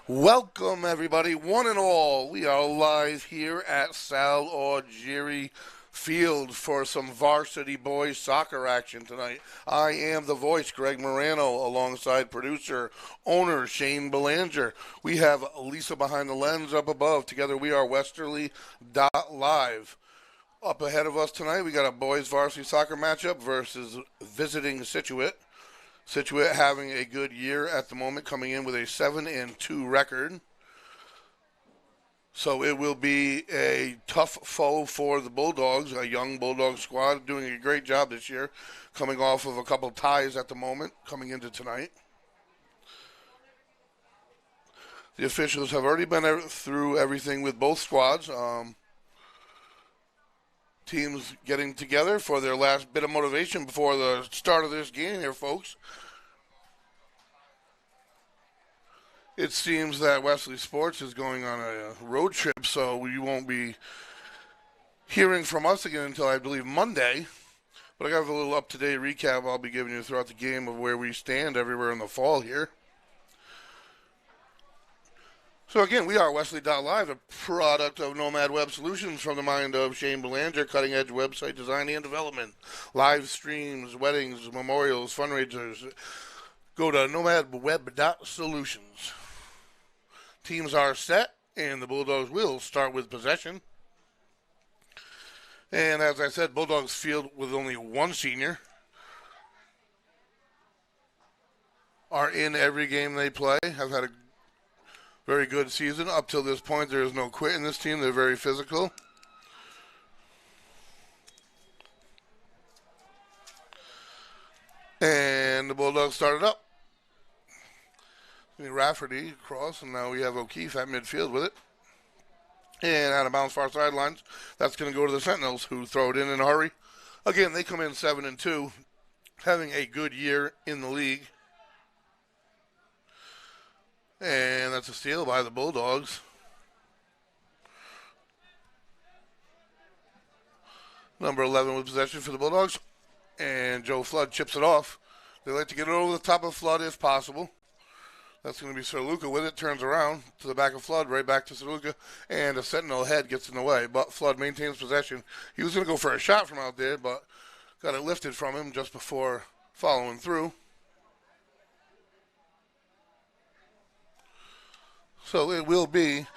Welcome, everybody, one and all. We are live here at Sal Augeri Field for some Varsity boys soccer action tonight. I am the voice, Greg Morano, alongside producer, owner Shane Belanger. We have Lisa behind the lens up above. Together we are Westerly Live. Up ahead of us tonight, we got a boys varsity soccer matchup versus visiting Situate. Situate having a good year at the moment, coming in with a 7-2 record. So it will be a tough foe for the Bulldogs, a young Bulldog squad doing a great job this year, coming off of a couple ties at the moment, coming into tonight. The officials have already been through everything with both squads. Teams getting together for their last bit of motivation before the start of this game here, folks. It seems that Westerly Sports is going on a road trip, so we won't be hearing from us again until, I believe, Monday. But I got a little up-to-date recap I'll be giving you throughout the game of where we stand everywhere in the fall here. So again, we are Westerly.live, a product of Nomad Web Solutions from the mind of Shane Belanger, cutting-edge website design and development, live streams, weddings, memorials, fundraisers. Go to nomadweb.solutions. Teams are set, and the Bulldogs will start with possession. And as I said, Bulldogs field with only one senior. Are in every game they play, have had a very good season. Up till this point, there is no quit in this team. They're very physical. And the Bulldogs started up. Rafferty across, and now we have O'Keefe at midfield with it. And out of bounds far sidelines. That's going to go to the Sentinels, who throw it in a hurry. Again, they come in 7-2, having a good year in the league. And that's a steal by the Bulldogs. Number 11 with possession for the Bulldogs. And Joe Flood chips it off. They like to get it over the top of Flood if possible. That's going to be Sir Luca with it. Turns around to the back of Flood, right back to Sir Luca. And a Sentinel head gets in the way. But Flood maintains possession. He was going to go for a shot from out there, but got it lifted from him just before following through. So it will be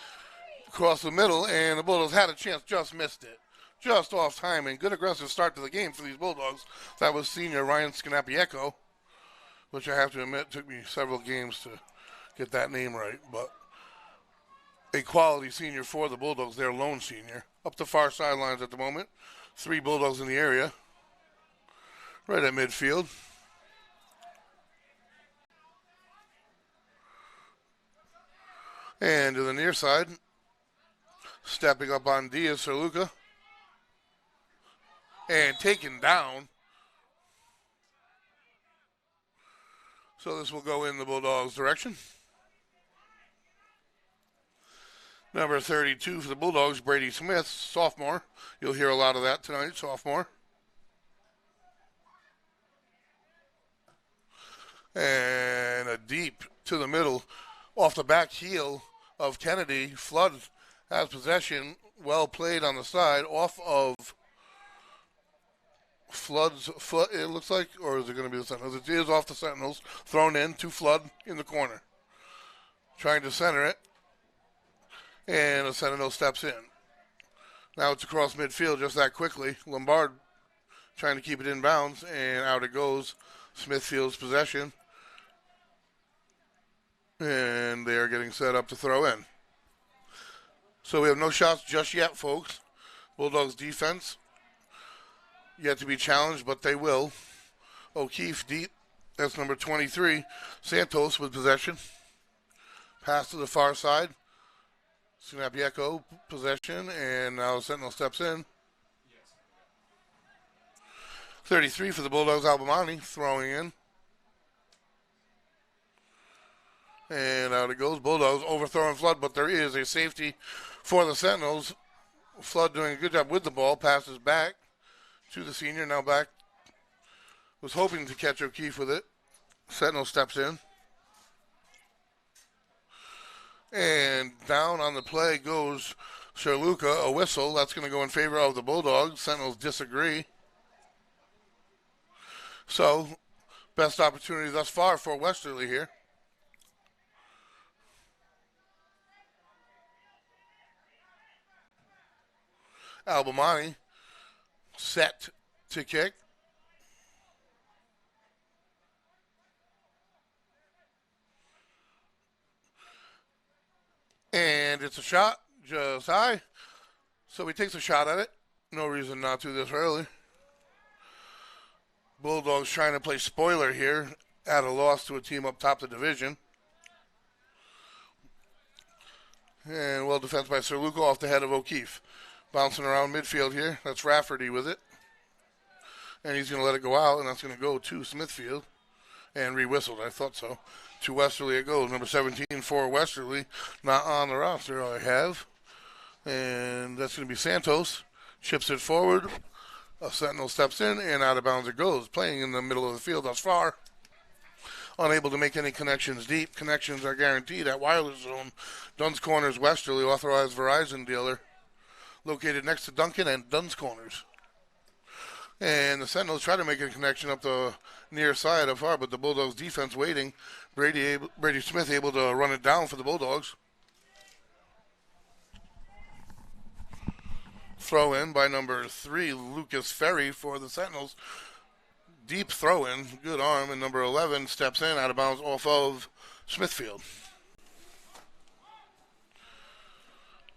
across the middle, and the Bulldogs had a chance, just missed it. Just off timing. Good aggressive start to the game for these Bulldogs. That was senior Ryan Scanapieko, which I have to admit took me several games to get that name right. But a quality senior for the Bulldogs, their lone senior. Up the far sidelines at the moment. 3 Bulldogs in the area. Right at midfield. And to the near side, stepping up on Diaz, Sir Luca. And taken down. So this will go in the Bulldogs' direction. Number 32 for the Bulldogs, Brady Smith, sophomore. You'll hear a lot of that tonight, sophomore. And a deep to the middle. Off the back heel of Kennedy, Flood has possession. Well played on the side, off of Flood's foot, it looks like, or is it going to be the Sentinels? It is off the Sentinels, thrown in to Flood in the corner. Trying to center it, and the Sentinel steps in. Now it's across midfield just that quickly. Lombard trying to keep it in bounds, and out it goes. Smithfield's possession. And they are getting set up to throw in. So we have no shots just yet, folks. Bulldogs defense yet to be challenged, but they will. O'Keefe deep. That's number 23. Santos with possession. Pass to the far side. Scanapieko possession, and now Sentinel steps in. 33 for the Bulldogs, Albamani throwing in. And out it goes. Bulldogs overthrowing Flood, but there is a safety for the Sentinels. Flood doing a good job with the ball. Passes back to the senior. Now back. Was hoping to catch O'Keefe with it. Sentinel steps in. And down on the play goes Sherluka, a whistle. That's going to go in favor of the Bulldogs. Sentinels disagree. So, best opportunity thus far for Westerly here. Albamani set to kick. And it's a shot just high. So he takes a shot at it. No reason not to this early. Bulldogs trying to play spoiler here at a loss to a team up top the division. And well defense by Sir Luca off the head of O'Keefe. Bouncing around midfield here. That's Rafferty with it. And he's going to let it go out, and that's going to go to Smithfield. And re-whistled, I thought so. To Westerly it goes. Number 17 for Westerly. Not on the roster, I have. And that's going to be Santos. Chips it forward. A Sentinel steps in, and out of bounds it goes. Playing in the middle of the field thus far. Unable to make any connections deep. Connections are guaranteed at Wireless Zone. Duns Corners Westerly, authorized Verizon dealer. Located next to Duncan and Duns Corners. And the Sentinels try to make a connection up the near side of far, but the Bulldogs defense waiting. Brady Smith able to run it down for the Bulldogs. Throw in by number 3, Lucas Ferry for the Sentinels. Deep throw in, good arm, and number 11 steps in out of bounds off of Smithfield.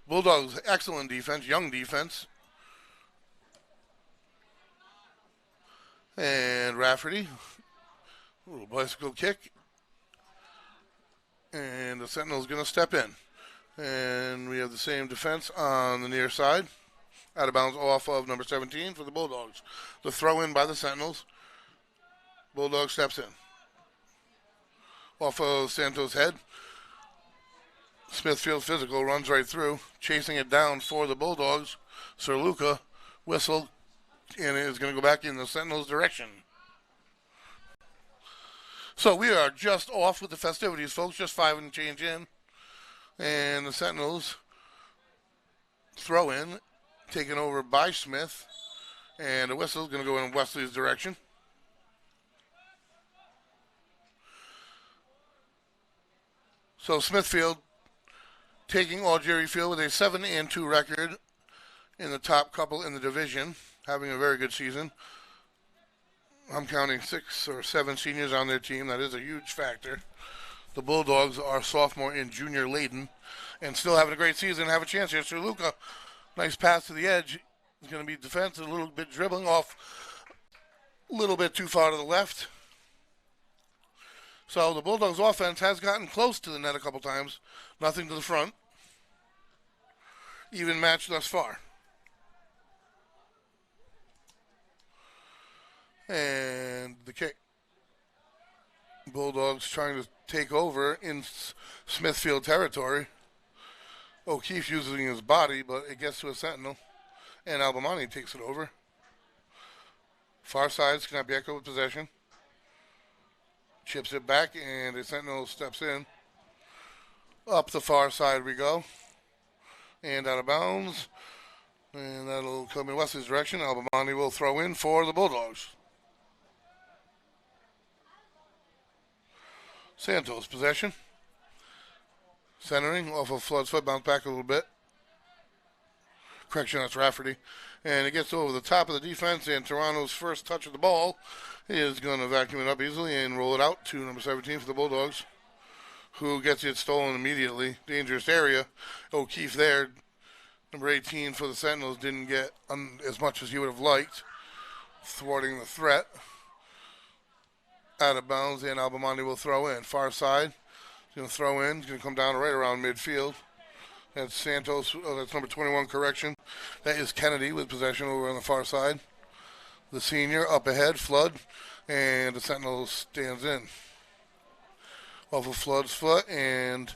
Bulldogs excellent defense, young defense. And Rafferty, a little bicycle kick. And the Sentinel's going to step in. And we have the same defense on the near side. Out of bounds off of number 17 for the Bulldogs. The throw in by the Sentinels. Bulldog steps in. Off of Santos' head. Smithfield physical runs right through. Chasing it down for the Bulldogs. Sir Luca whistle. And it is going to go back in the Sentinels' direction. So we are just off with the festivities, folks. Just 5 and change in. And the Sentinels throw in. Taken over by Smith. And the whistle is going to go in Wesley's direction. So Smithfield taking Algeria Field with a 7-2 record in the top couple in the division. Having a very good season. I'm counting 6 or 7 seniors on their team. That is a huge factor. The Bulldogs are sophomore and junior laden and still having a great season. Have a chance here. Sir Luca, nice pass to the edge. He's going to be defensive, a little bit dribbling off, a little bit too far to the left. So the Bulldogs offense has gotten close to the net a couple times. Nothing to the front. Even match thus far. And the kick. Bulldogs trying to take over in Smithfield territory. O'Keefe using his body, but it gets to a Sentinel. And Albamani takes it over. Far side, Schnappieko with possession. Chips it back, and the Sentinel steps in. Up the far side we go. And out of bounds. And that'll come in Wesley's direction. Albamani will throw in for the Bulldogs. Santos, possession. Centering off of Flood's foot, bounce back a little bit. Correction, that's Rafferty. And it gets over the top of the defense, and Toronto's first touch of the ball is going to vacuum it up easily and roll it out to number 17 for the Bulldogs, who gets it stolen immediately. Dangerous area. O'Keefe there. Number 18 for the Sentinels didn't get as much as he would have liked, thwarting the threat. Out of bounds, and Albamani will throw in. Far side. He's going to throw in. He's going to come down right around midfield. That's Santos. Oh, that's number 21, correction. That is Kennedy with possession over on the far side. The senior up ahead, Flood. And the Sentinel stands in. Off of Flood's foot. And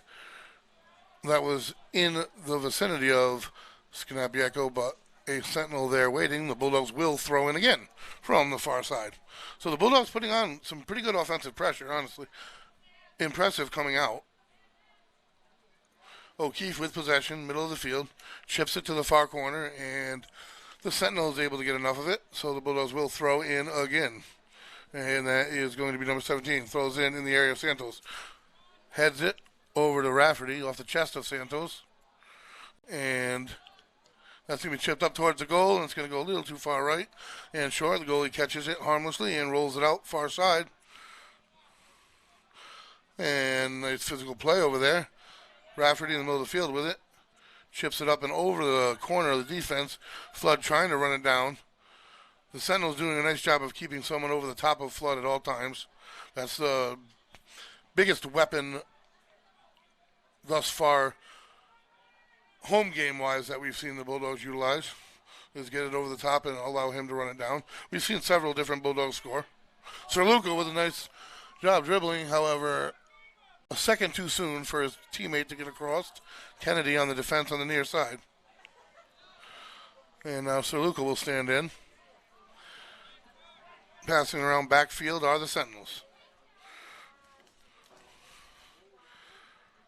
that was in the vicinity of Schnappieko, but a Sentinel there waiting. The Bulldogs will throw in again from the far side. So the Bulldogs putting on some pretty good offensive pressure, honestly. Impressive coming out. O'Keefe with possession, middle of the field, chips it to the far corner, and the Sentinel is able to get enough of it, so the Bulldogs will throw in again. And that is going to be number 17. Throws in the area of Santos. Heads it over to Rafferty off the chest of Santos. And that's going to be chipped up towards the goal, and it's going to go a little too far right and short. The goalie catches it harmlessly and rolls it out far side. And nice physical play over there. Rafferty in the middle of the field with it. Chips it up and over the corner of the defense. Flood trying to run it down. The Sentinels doing a nice job of keeping someone over the top of Flood at all times. That's the biggest weapon thus far, home game-wise, that we've seen the Bulldogs utilize, is get it over the top and allow him to run it down. We've seen several different Bulldogs score. Sir Luca with a nice job dribbling, however, a second too soon for his teammate to get across. Kennedy on the defense on the near side. And now Sir Luca will stand in. Passing around backfield are the Sentinels.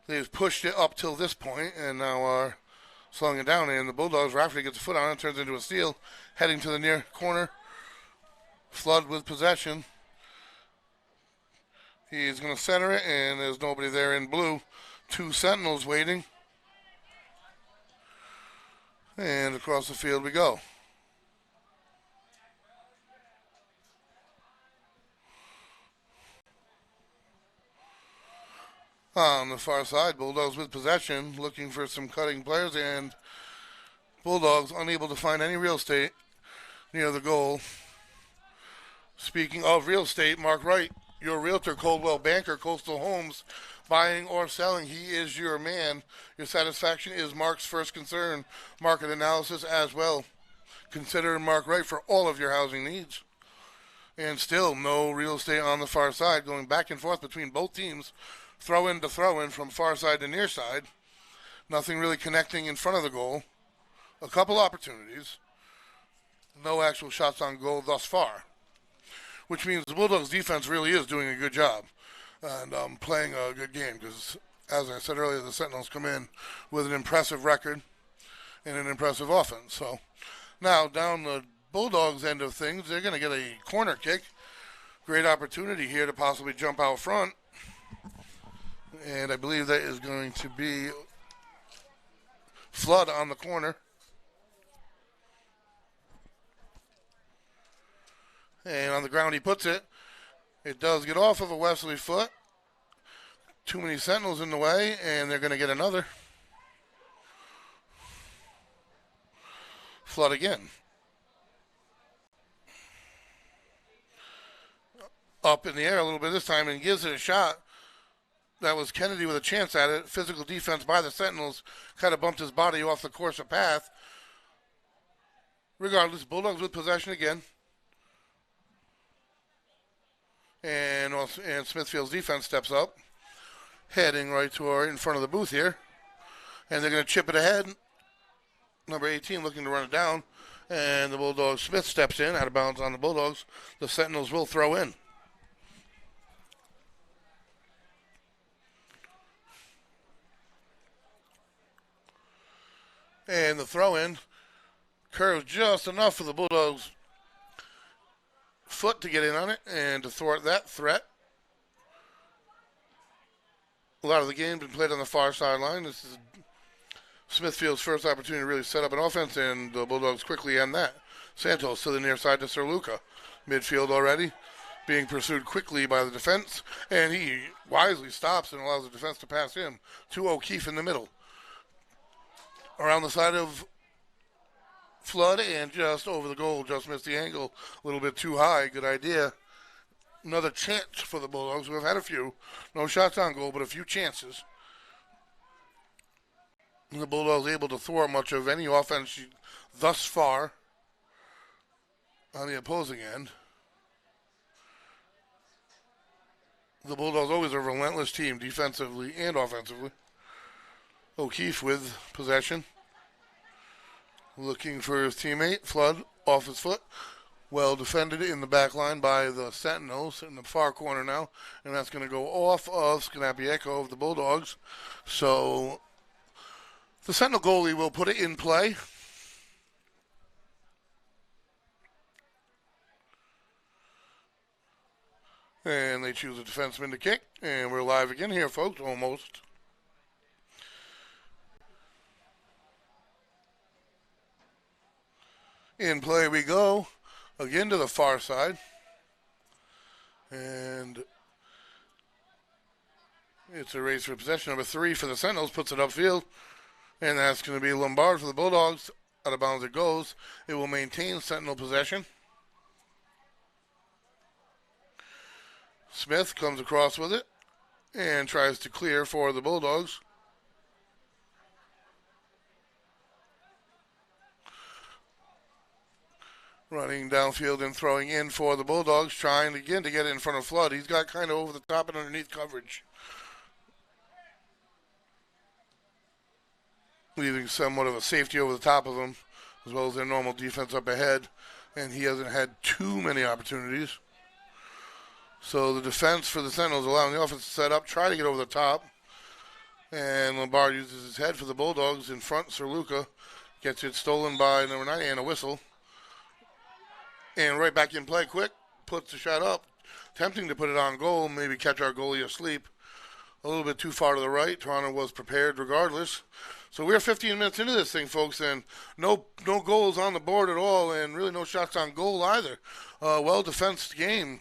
They've pushed it up till this point and now are slowing it down. And the Bulldogs, Rafferty gets a foot on it, turns into a steal, heading to the near corner. Flood with possession. He's going to center it, and there's nobody there in blue. Two Sentinels waiting. And across the field we go. On the far side, Bulldogs with possession, looking for some cutting players, and Bulldogs unable to find any real estate near the goal. Speaking of real estate, Mark Wright, your realtor, Coldwell Banker, Coastal Homes, buying or selling, he is your man. Your satisfaction is Mark's first concern. Market analysis as well. Consider Mark Wright for all of your housing needs. And still no real estate on the far side, going back and forth between both teams. Throw in to throw in from far side to near side. Nothing really connecting in front of the goal. A couple opportunities. No actual shots on goal thus far. Which means the Bulldogs defense really is doing a good job and playing a good game because, as I said earlier, the Sentinels come in with an impressive record and an impressive offense. So now down the Bulldogs end of things, they're going to get a corner kick. Great opportunity here to possibly jump out front. And I believe that is going to be Flood on the corner. And on the ground he puts it. It does get off of a Westerly foot. Too many Sentinels in the way, and they're going to get another. Flood again. Up in the air a little bit this time and gives it a shot. That was Kennedy with a chance at it. Physical defense by the Sentinels kind of bumped his body off the course of path. Regardless, Bulldogs with possession again. And Smithfield's defense steps up, heading right toward in front of the booth here. And they're going to chip it ahead. Number 18 looking to run it down. And the Bulldogs, Smith steps in, out of bounds on the Bulldogs. The Sentinels will throw in. And the throw-in curves just enough for the Bulldogs' foot to get in on it and to thwart that threat. A lot of the game been played on the far sideline. This is Smithfield's first opportunity to really set up an offense, and the Bulldogs quickly end that. Santos to the near side to Sir Luca. Midfield already, being pursued quickly by the defense, and he wisely stops and allows the defense to pass him to O'Keefe in the middle. Around the side of Flood and just over the goal, just missed the angle a little bit too high. Good idea. Another chance for the Bulldogs. We've had a few. No shots on goal, but a few chances. And the Bulldogs able to thwart much of any offense thus far on the opposing end. The Bulldogs always a relentless team defensively and offensively. O'Keefe with possession. Looking for his teammate. Flood off his foot. Well defended in the back line by the Sentinels in the far corner now. And that's going to go off of Scanapieko of the Bulldogs. So The Sentinel goalie will put it in play. And they choose a defenseman to kick. And we're live again here, folks, almost. In play we go. Again to the far side. And it's a race for possession. Number 3 for the Sentinels puts it upfield. And that's going to be Lombard for the Bulldogs. Out of bounds it goes. It will maintain Sentinel possession. Smith comes across with it and tries to clear for the Bulldogs. Running downfield and throwing in for the Bulldogs, trying again to get it in front of Flood. He's got kind of over the top and underneath coverage, leaving somewhat of a safety over the top of him, as well as their normal defense up ahead. And he hasn't had too many opportunities. So the defense for the Sentinels allowing the offense to set up, try to get over the top. And Lombard uses his head for the Bulldogs in front. Sir Luca gets it stolen by number 9 and a whistle. And right back in play quick, puts the shot up. Attempting to put it on goal, maybe catch our goalie asleep. A little bit too far to the right. Toronto was prepared regardless. So we're 15 minutes into this thing, folks, and no goals on the board at all, and really no shots on goal either. Well-defensed game.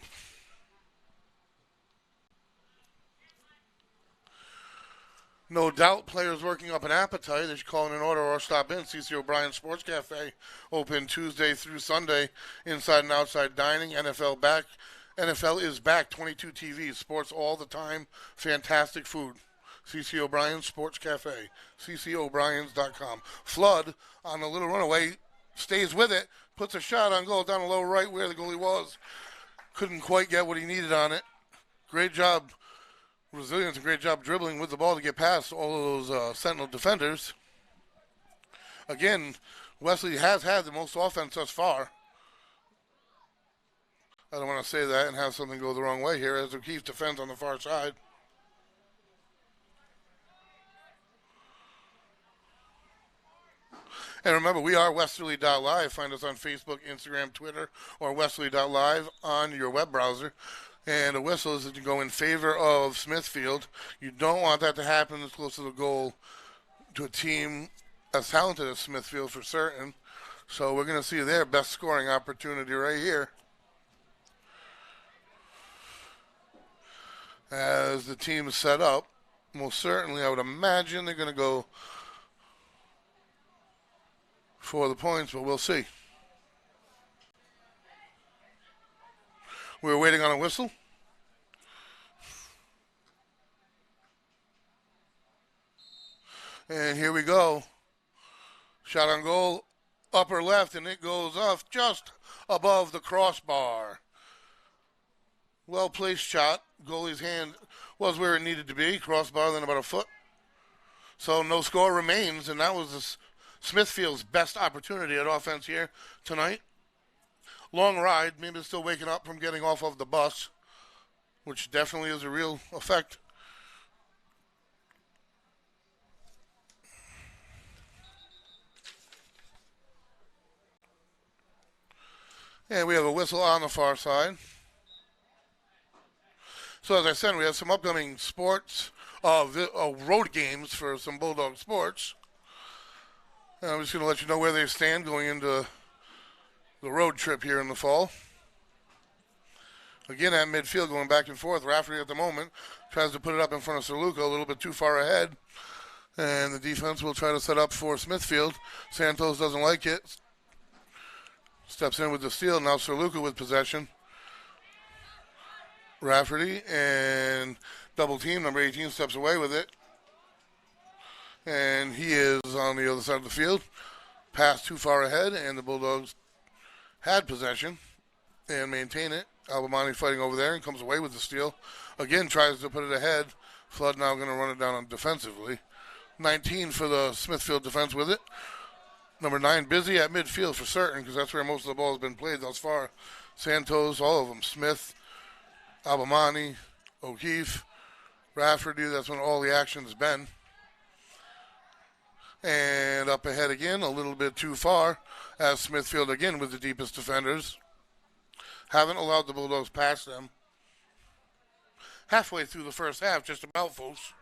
No doubt players working up an appetite. They should call in an order or stop in. CC O'Brien Sports Cafe, open Tuesday through Sunday. Inside and outside dining. NFL back. NFL is back. 22 TVs. Sports all the time. Fantastic food. CC O'Brien Sports Cafe. CCO'Briens.com. Flood on a little runaway. Stays with it. Puts a shot on goal down the low right where the goalie was. Couldn't quite get what he needed on it. Great job. Resilience, a great job dribbling with the ball to get past all of those Sentinel defenders. Again, Westerly has had the most offense thus far. I don't want to say that and have something go the wrong way here as O'Keefe defends on the far side. And remember, we are Westerly.live. Find us on Facebook, Instagram, Twitter, or Westerly.live on your web browser. And a whistle is to go in favor of Smithfield. You don't want that to happen this close to the goal to a team as talented as Smithfield for certain. So we're going to see their best scoring opportunity right here. As the team is set up, most certainly I would imagine they're going to go for the points, but we'll see. We're waiting on a whistle. And here we go. Shot on goal, upper left, and it goes off just above the crossbar. Well-placed shot. Goalie's hand was where it needed to be. Crossbar, then about a foot. So no score remains, and that was Smithfield's best opportunity at offense here tonight. Long ride, maybe still waking up from getting off of the bus, which definitely is a real effect. And we have a whistle on the far side. So as I said, we have some upcoming sports, road games for some Bulldog sports. And I'm just going to let you know where they stand going into the road trip here in the fall. Again at midfield, going back and forth. Rafferty at the moment tries to put it up in front of Sir Luca, a little bit too far ahead. And the defense will try to set up for Smithfield. Santos doesn't like it. Steps in with the steal. Now Sir Luca with possession. Rafferty and double team. Number 18 steps away with it. And he is on the other side of the field. Pass too far ahead, and the Bulldogs had possession and maintain it. Albamani fighting over there and comes away with the steal. Again, tries to put it ahead. Flood now going to run it down defensively. 19 for the Smithfield defense with it. Number 9 busy at midfield for certain because that's where most of the ball has been played thus far. Santos, all of them. Smith, Albamani, O'Keefe, Rafferty. That's when all the action has been. And up ahead again, a little bit too far, as Smithfield again with the deepest defenders. Haven't allowed the Bulldogs past them. Halfway through the first half, just about, folks.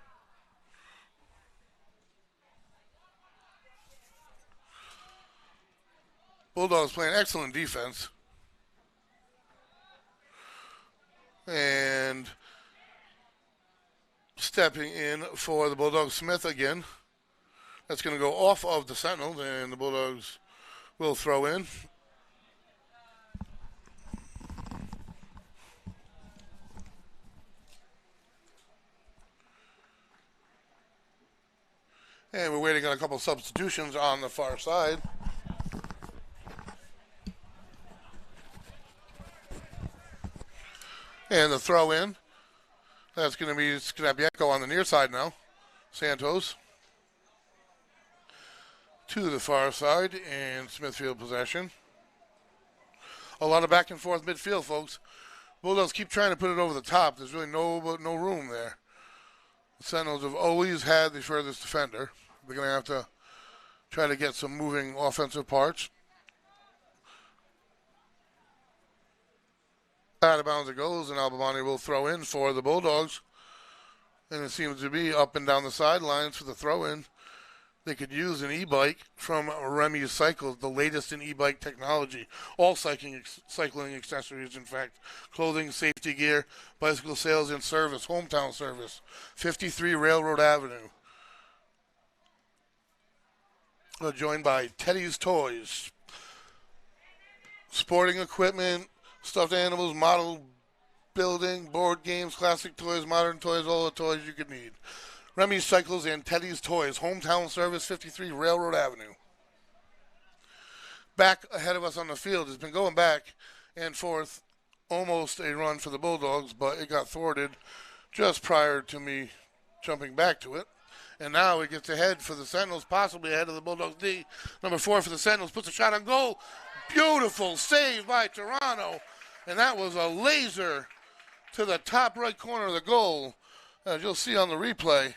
Bulldogs playing excellent defense. And stepping in for the Bulldogs, Smith again. That's going to go off of the Sentinels, and the Bulldogs will throw in. And we're waiting on a couple substitutions on the far side. And the throw in. That's going to be Skrabieko on the near side now. Santos to the far side, and Smithfield possession. A lot of back and forth midfield, folks. Bulldogs keep trying to put it over the top. There's really no room there. The Sentinels have always had the furthest defender. They're going to have to try to get some moving offensive parts. Out of bounds it goes, and Albamani will throw in for the Bulldogs. And it seems to be up and down the sidelines for the throw-in. They could use an e-bike from Remy's Cycles, the latest in e-bike technology. All cycling accessories, in fact. Clothing, safety gear, bicycle sales and service, hometown service. 53 Railroad Avenue. Joined by Teddy's Toys. Sporting equipment, stuffed animals, model building, board games, classic toys, modern toys, all the toys you could need. Remy's Cycles and Teddy's Toys, hometown service, 53 Railroad Avenue. Back ahead of us on the field has been going back and forth, almost a run for the Bulldogs, but it got thwarted just prior to me jumping back to it. And now it gets ahead for the Sentinels, possibly ahead of the Bulldogs D. Number 4 for the Sentinels puts a shot on goal. Beautiful save by Toronto. And that was a laser to the top right corner of the goal. As you'll see on the replay.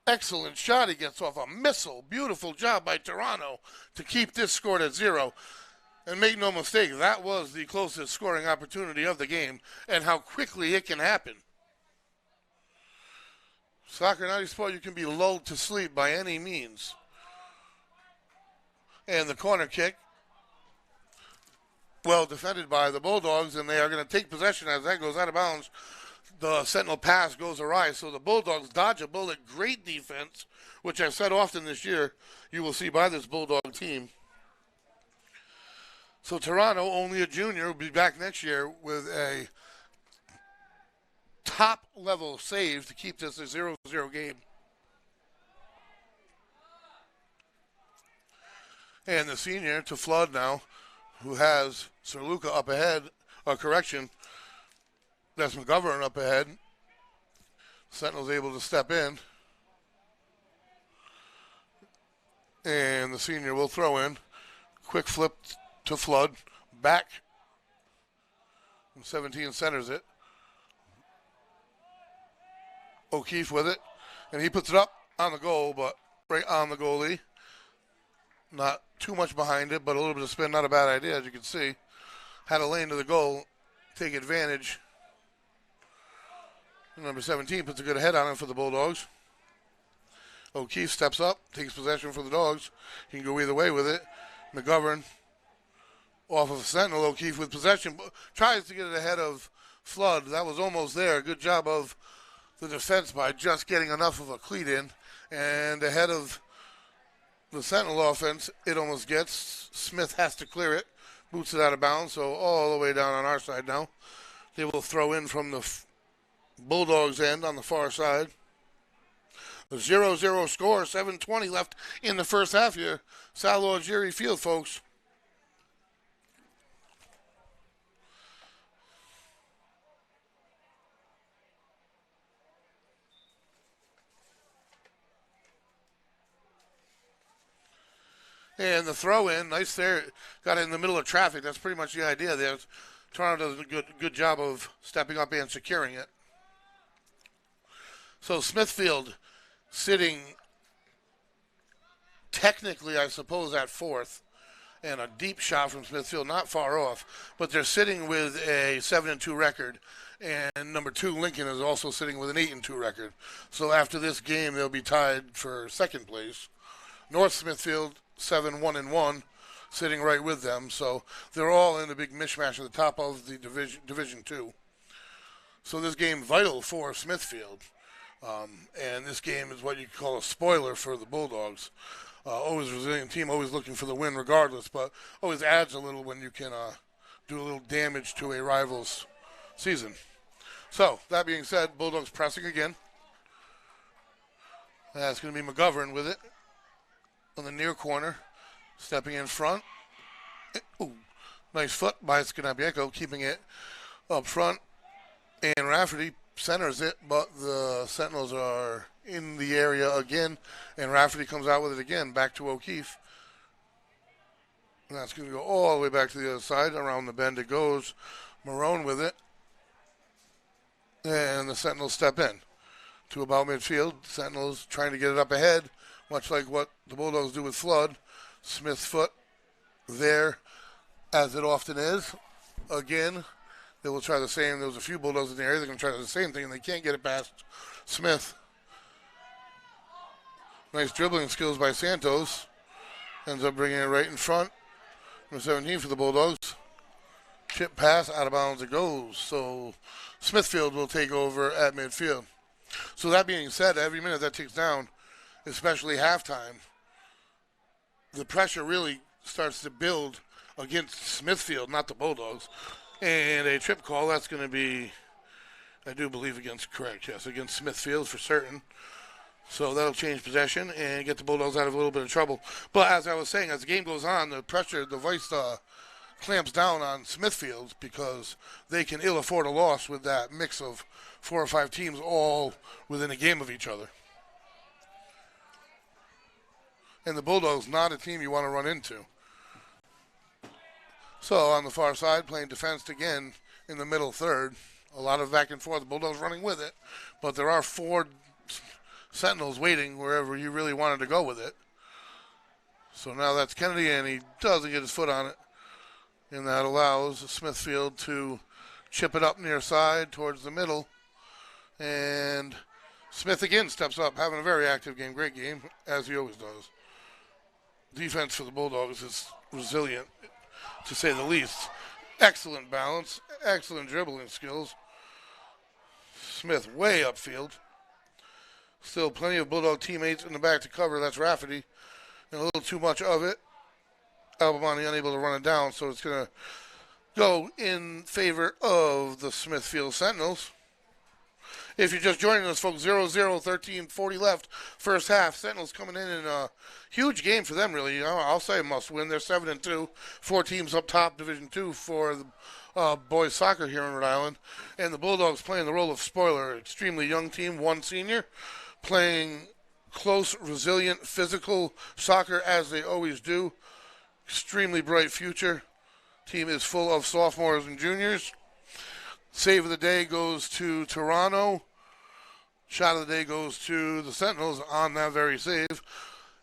Excellent shot. He gets off a missile. Beautiful job by Toronto to keep this scored at 0. And make no mistake, that was the closest scoring opportunity of the game, and how quickly it can happen. Soccer, not a sport you can be lulled to sleep by any means. And the corner kick, well defended by the Bulldogs, and they are going to take possession as that goes out of bounds. The Sentinel pass goes awry, so the Bulldogs dodge a bullet. Great defense, which I've said often this year you will see by this Bulldog team. So Toronto, only a junior, will be back next year with a top-level save to keep this a 0-0 game. And the senior to Flood now, who has Sir Luca up ahead, that's McGovern up ahead. Sentinel's able to step in. And the senior will throw in. Quick flip to Flood. Back. And 17 centers it. O'Keefe with it. And he puts it up on the goal, but right on the goalie. Not too much behind it, but a little bit of spin. Not a bad idea, as you can see. Had a lane to the goal. Take advantage. Number 17 puts a good head on it for the Bulldogs. O'Keefe steps up, takes possession for the Dogs. He can go either way with it. McGovern off of Sentinel. O'Keefe with possession. Tries to get it ahead of Flood. That was almost there. Good job of the defense by just getting enough of a cleat in. And ahead of the Sentinel offense, it almost gets. Smith has to clear it. Boots it out of bounds, so all the way down on our side now. They will throw in from the Bulldogs end on the far side. A 0-0 score, 7:20 left in the first half here. Sal Algieri Field, folks. And the throw in, nice there. Got it in the middle of traffic. That's pretty much the idea there. Toronto does a good job of stepping up and securing it. So Smithfield sitting technically, I suppose, at fourth, and a deep shot from Smithfield, not far off. But they're sitting with a 7-2 record, and number 2 Lincoln is also sitting with an 8-2 record. So after this game, they'll be tied for second place. North Smithfield 7-1-1, sitting right with them. So they're all in a big mishmash at the top of the Division 2. So this game vital for Smithfield. And this game is what you call a spoiler for the Bulldogs. Always a resilient team, always looking for the win regardless, but always adds a little when you can do a little damage to a rival's season. So, that being said, Bulldogs pressing again. That's going to be McGovern with it on the near corner, stepping in front. Ooh, nice foot by Skanabieko, keeping it up front. And Rafferty centers it, but the Sentinels are in the area again, and Rafferty comes out with it again, back to O'Keefe. And that's going to go all the way back to the other side. Around the bend it goes. Marone with it. And the Sentinels step in to about midfield. Sentinels trying to get it up ahead, much like what the Bulldogs do with Flood. Smith's foot there, as it often is. Again, they will try the same. There was a few Bulldogs in the area. They're going to try the same thing, and they can't get it past Smith. Nice dribbling skills by Santos. Ends up bringing it right in front. Number 17 for the Bulldogs. Chip pass, out of bounds it goes. So Smithfield will take over at midfield. So that being said, every minute that ticks down, especially halftime, the pressure really starts to build against Smithfield, not the Bulldogs. And a trip call, that's going to be, I do believe, against Smithfield for certain. So that'll change possession and get the Bulldogs out of a little bit of trouble. But as I was saying, as the game goes on, the pressure, the vice clamps down on Smithfield because they can ill afford a loss with that mix of 4 or 5 teams all within a game of each other. And the Bulldogs, not a team you want to run into. So on the far side, playing defense again in the middle third. A lot of back and forth. The Bulldogs running with it. But there are 4 Sentinels waiting wherever you really wanted to go with it. So now that's Kennedy, and he doesn't get his foot on it. And that allows Smithfield to chip it up near side towards the middle. And Smith again steps up, having a very active game. Great game, as he always does. Defense for the Bulldogs is resilient, to say the least. Excellent balance, excellent dribbling skills. Smith way upfield. Still plenty of Bulldog teammates in the back to cover. That's Rafferty. And a little too much of it. Albamani unable to run it down, so it's going to go in favor of the Smithfield Sentinels. If you're just joining us, folks, 0-0, 13:40 left, first half. Sentinels coming in a huge game for them, really. I'll say a must win. They're 7-2, 4 teams up top, Division 2 for the boys soccer here in Rhode Island. And the Bulldogs playing the role of spoiler. Extremely young team, 1 senior, playing close, resilient, physical soccer as they always do. Extremely bright future. Team is full of sophomores and juniors. Save of the day goes to Toronto. Shot of the day goes to the Sentinels on that very save.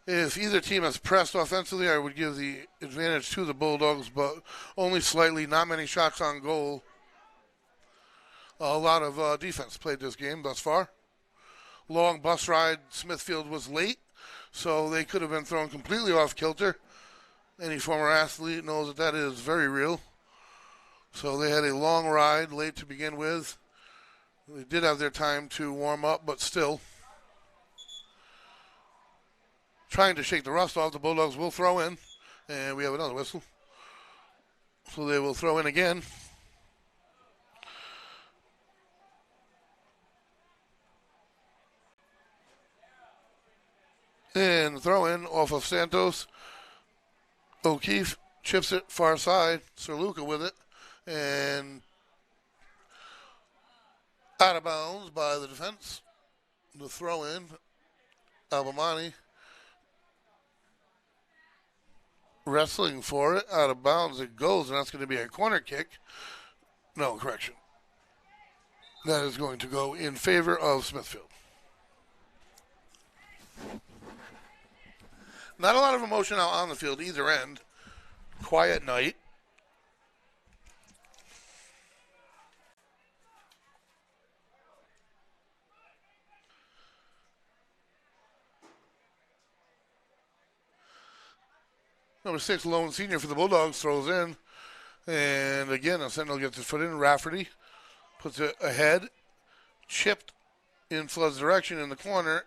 If either team has pressed offensively, I would give the advantage to the Bulldogs, but only slightly. Not many shots on goal. A lot of defense played this game thus far. Long bus ride. Smithfield was late, so they could have been thrown completely off kilter. Any former athlete knows that is very real. So they had a long ride, late to begin with. They did have their time to warm up, but still. Trying to shake the rust off, the Bulldogs will throw in. And we have another whistle. So they will throw in again. And the throw in off of Santos. O'Keefe chips it far side. Sir Luca with it. And out of bounds by the defense. The throw in. Albamani wrestling for it. Out of bounds it goes, and that's going to be a corner kick. No, correction. That is going to go in favor of Smithfield. Not a lot of emotion out on the field either end. Quiet night. Number 6, Lone Senior for the Bulldogs, throws in. And again, a Sentinel gets his foot in. Rafferty puts it ahead. Chipped in Flood's direction in the corner.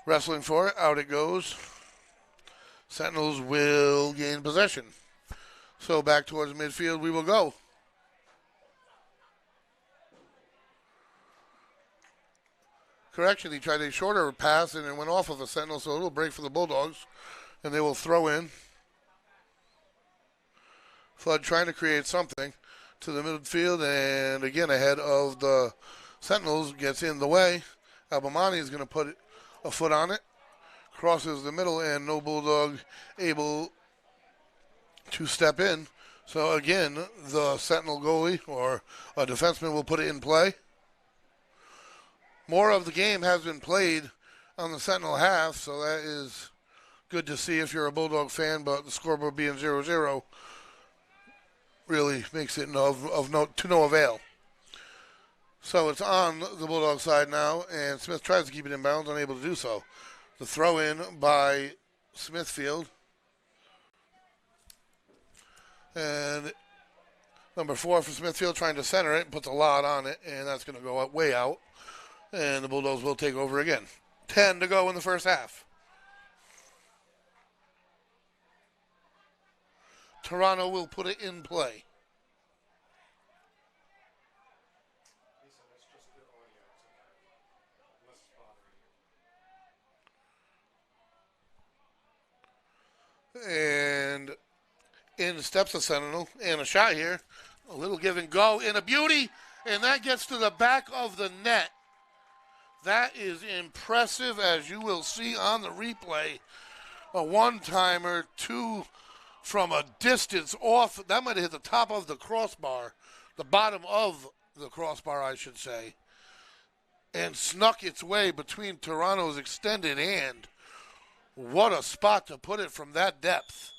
Wrestling for it. Out it goes. Sentinels will gain possession. So back towards midfield we will go. Correction, he tried a shorter pass and it went off of the Sentinel, so a little break for the Bulldogs. And they will throw in. Flood trying to create something to the midfield, and again ahead of the Sentinels, gets in the way. Abamani is going to put a foot on it. Crosses the middle, and no Bulldog able to step in. So again, the Sentinel goalie or a defenseman will put it in play. More of the game has been played on the Sentinel half, so that is good to see if you're a Bulldog fan, but the scoreboard being 0-0 really makes it to no avail. So it's on the Bulldog side now, and Smith tries to keep it in bounds, unable to do so. The throw in by Smithfield. And number 4 for Smithfield trying to center it, puts a lot on it, and that's going to go way out. And the Bulldogs will take over again. 10 to go in the first half. Toronto will put it in play. And in steps the Sentinel, and a shot here. A little give and go, and a beauty, and that gets to the back of the net. That is impressive, as you will see on the replay. A one-timer, 2 from a distance off. That might have hit the top of the crossbar, the bottom of the crossbar, I should say, and snuck its way between Toronto's extended hand. What a spot to put it from that depth.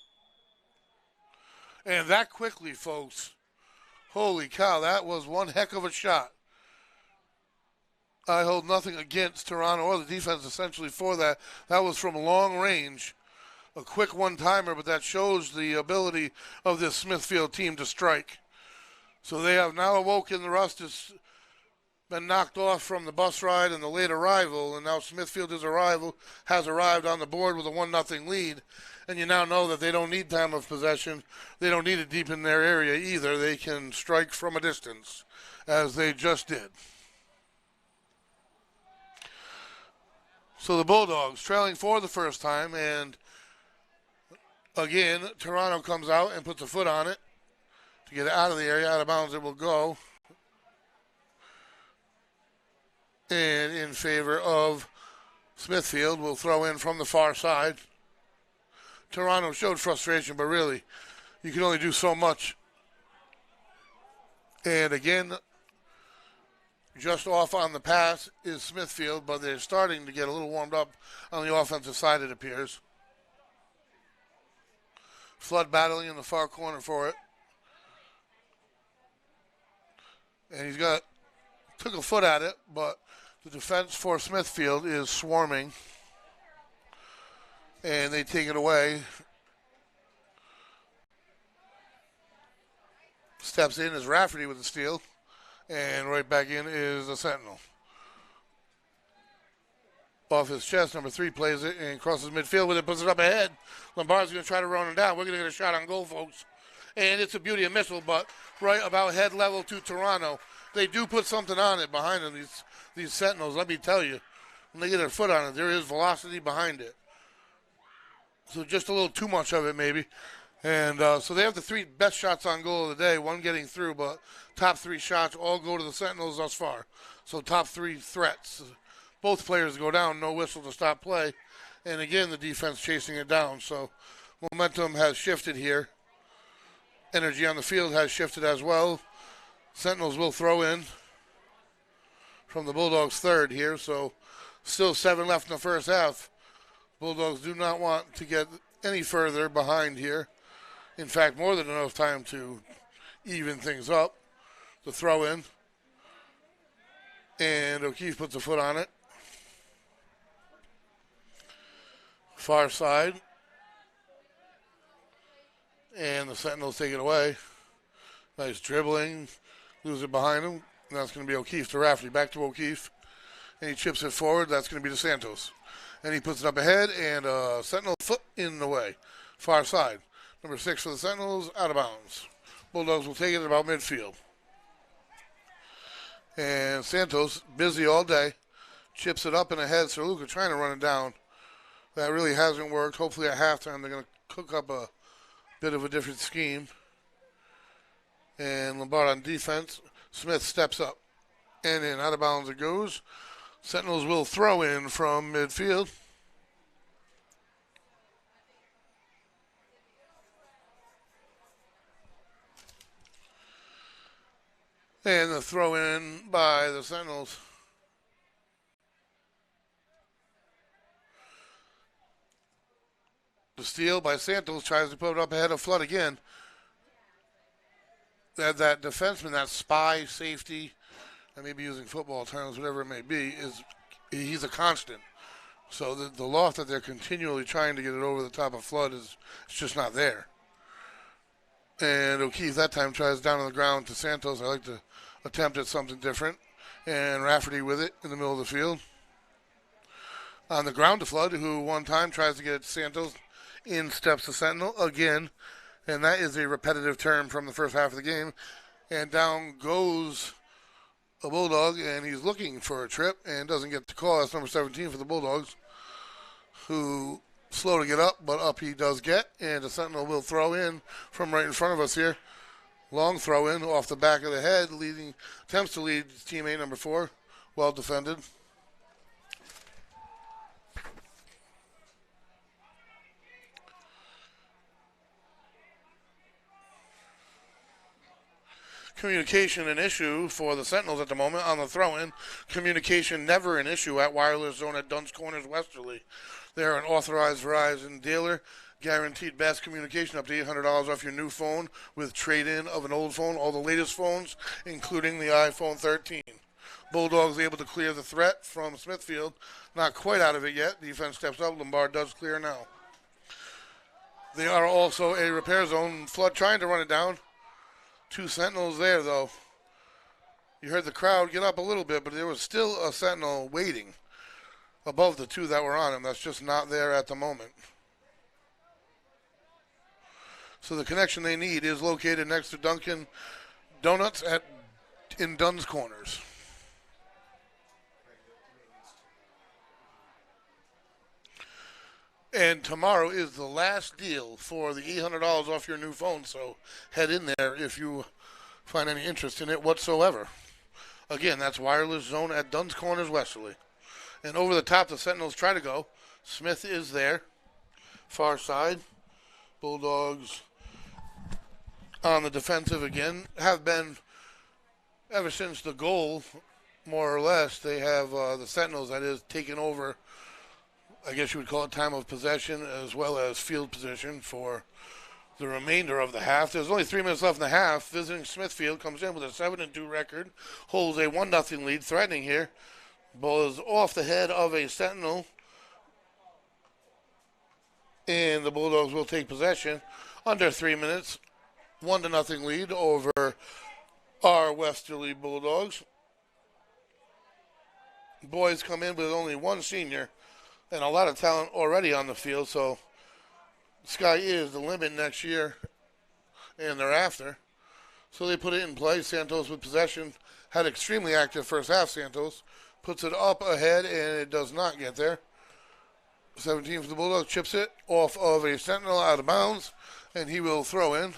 And that quickly, folks. Holy cow, that was one heck of a shot. I hold nothing against Toronto or the defense essentially for that. That was from long range. A quick one-timer, but that shows the ability of this Smithfield team to strike. So they have now awoken. The rust has been knocked off from the bus ride and the late arrival, and now Smithfield has arrived on the board with a 1-0 lead. And you now know that they don't need time of possession. They don't need it deep in their area either. They can strike from a distance, as they just did. So the Bulldogs trailing for the first time, and again, Toronto comes out and puts a foot on it to get it out of the area. Out of bounds it will go. And in favor of Smithfield, will throw in from the far side. Toronto showed frustration, but really, you can only do so much. And again, just off on the pass is Smithfield, but they're starting to get a little warmed up on the offensive side, it appears. Flood battling in the far corner for it. And took a foot at it, but the defense for Smithfield is swarming. And they take it away. Steps in is Rafferty with the steal. And right back in is the Sentinel. Off his chest, number 3 plays it and crosses midfield with it, puts it up ahead. Lombard's going to try to run it down. We're going to get a shot on goal, folks. And it's a beauty of missile, but right about head level to Toronto. They do put something on it behind them, these Sentinels. Let me tell you, when they get their foot on it, there is velocity behind it. So just a little too much of it, maybe. And so they have the 3 best shots on goal of the day, one getting through, but top 3 shots all go to the Sentinels thus far. So top 3 threats. Both players go down, no whistle to stop play. And again, the defense chasing it down. So momentum has shifted here. Energy on the field has shifted as well. Sentinels will throw in from the Bulldogs' third here. So still 7 left in the first half. Bulldogs do not want to get any further behind here. In fact, more than enough time to even things up. The throw in. And O'Keefe puts a foot on it. Far side. And the Sentinels take it away. Nice dribbling. Lose it behind him. And that's going to be O'Keefe to Rafferty. Back to O'Keefe. And he chips it forward. That's going to be to Santos. And he puts it up ahead. And Sentinel foot in the way. Far side. Number 6 for the Sentinels. Out of bounds. Bulldogs will take it at about midfield. And Santos, busy all day. Chips it up and ahead. Sir Luca trying to run it down. That really hasn't worked. Hopefully at halftime they're going to cook up a bit of a different scheme. And Lombard on defense. Smith steps up. And in out of bounds it goes. Sentinels will throw in from midfield. And the throw in by the Sentinels. The steal by Santos tries to put it up ahead of Flood again. That defenseman, that spy safety, I may be using football terms, whatever it may be, he's a constant. So the loft that they're continually trying to get it over the top of Flood it's just not there. And O'Keefe that time tries down on the ground to Santos. I like to attempt at something different. And Rafferty with it in the middle of the field. On the ground to Flood, who one time tries to get it to Santos. In steps the Sentinel again. And that is a repetitive term from the first half of the game. And down goes a Bulldog, and he's looking for a trip and doesn't get the call. That's number 17 for the Bulldogs, who slow to get up, but up he does get. And the Sentinel will throw in from right in front of us here. Long throw in off the back of the head, attempts to lead teammate number 4. Well defended. Communication an issue for the Sentinels at the moment on the throw-in. Communication never an issue at Wireless Zone at Duns Corners Westerly. They're an authorized Verizon dealer. Guaranteed best communication up to $800 off your new phone with trade-in of an old phone. All the latest phones, including the iPhone 13. Bulldogs able to clear the threat from Smithfield. Not quite out of it yet. Defense steps up. Lombard does clear now. They are also a repair zone. Flood trying to run it down. 2 Sentinels there, though. You heard the crowd get up a little bit, but there was still a Sentinel waiting above the 2 that were on him. That's just not there at the moment. So the connection they need is located next to Dunkin' Donuts in Duns Corners. And tomorrow is the last deal for the $800 off your new phone, so head in there if you find any interest in it whatsoever. Again, that's Wireless Zone at Duns Corners Westerly. And over the top, the Sentinels try to go. Smith is there. Far side. Bulldogs on the defensive again. Have been, ever since the goal, more or less, they have the Sentinels, that is, taken over, I guess you would call it time of possession as well as field position for the remainder of the half. There's only 3 minutes left in the half. Visiting Smithfield comes in with a 7-2 record, holds a 1-0 lead, threatening here. Ball is off the head of a Sentinel, and the Bulldogs will take possession under 3 minutes. 1-0 lead over our Westerly Bulldogs. Boys come in with only 1 senior and a lot of talent already on the field, so the sky is the limit next year and thereafter. So they put it in play. Santos with possession. Had extremely active first half, Santos. Puts it up ahead, and it does not get there. 17 for the Bulldogs. Chips it off of a Sentinel out of bounds, and he will throw in.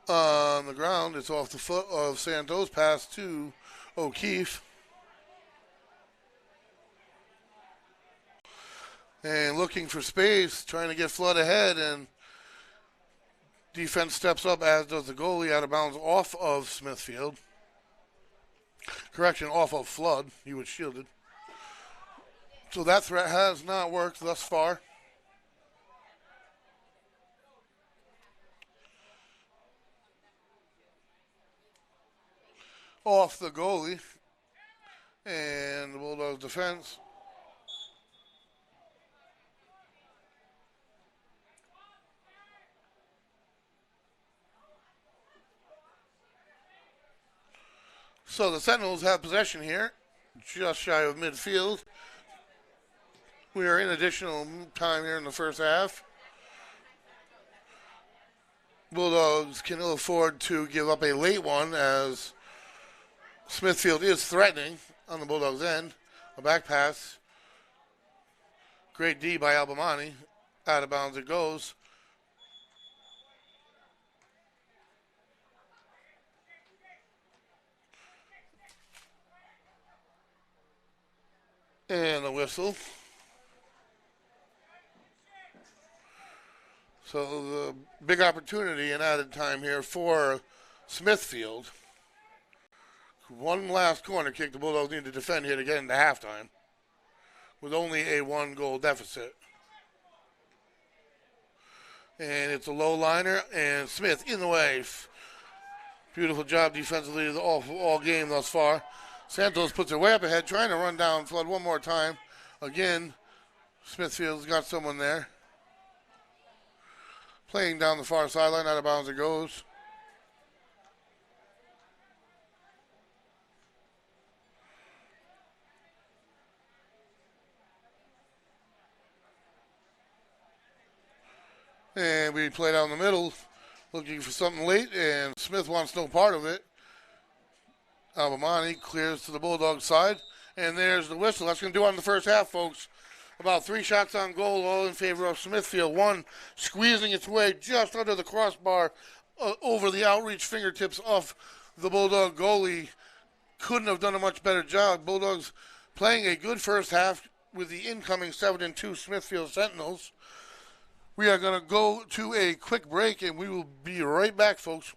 On the ground, it's off the foot of Santos. Pass to O'Keefe. And looking for space, trying to get Flood ahead, and defense steps up, as does the goalie, out of bounds off of Smithfield. Correction, off of Flood. He was shielded. So that threat has not worked thus far. Off the goalie. And the Bulldogs defense. So the Sentinels have possession here, just shy of midfield. We are in additional time here in the first half. Bulldogs can ill afford to give up a late one as Smithfield is threatening on the Bulldogs' end. A back pass. Great D by Albamani. Out of bounds it goes. And a whistle. So the big opportunity and added time here for Smithfield. One last corner kick the Bulldogs need to defend here to get into halftime with only a 1-goal deficit. And it's a low liner, and Smith in the way. Beautiful job defensively all game thus far. Santos puts it way up ahead, trying to run down Flood one more time. Again, Smithfield's got someone there. Playing down the far sideline, out of bounds it goes. And we play down the middle, looking for something late, and Smith wants no part of it. Albamani clears to the Bulldog side, and there's the whistle. That's going to do it in the first half, folks. About 3 shots on goal, all in favor of Smithfield. One squeezing its way just under the crossbar, over the outreach fingertips of the Bulldog goalie. Couldn't have done a much better job. Bulldogs playing a good first half with the incoming 7-2 Smithfield Sentinels. We are going to go to a quick break, and we will be right back, folks.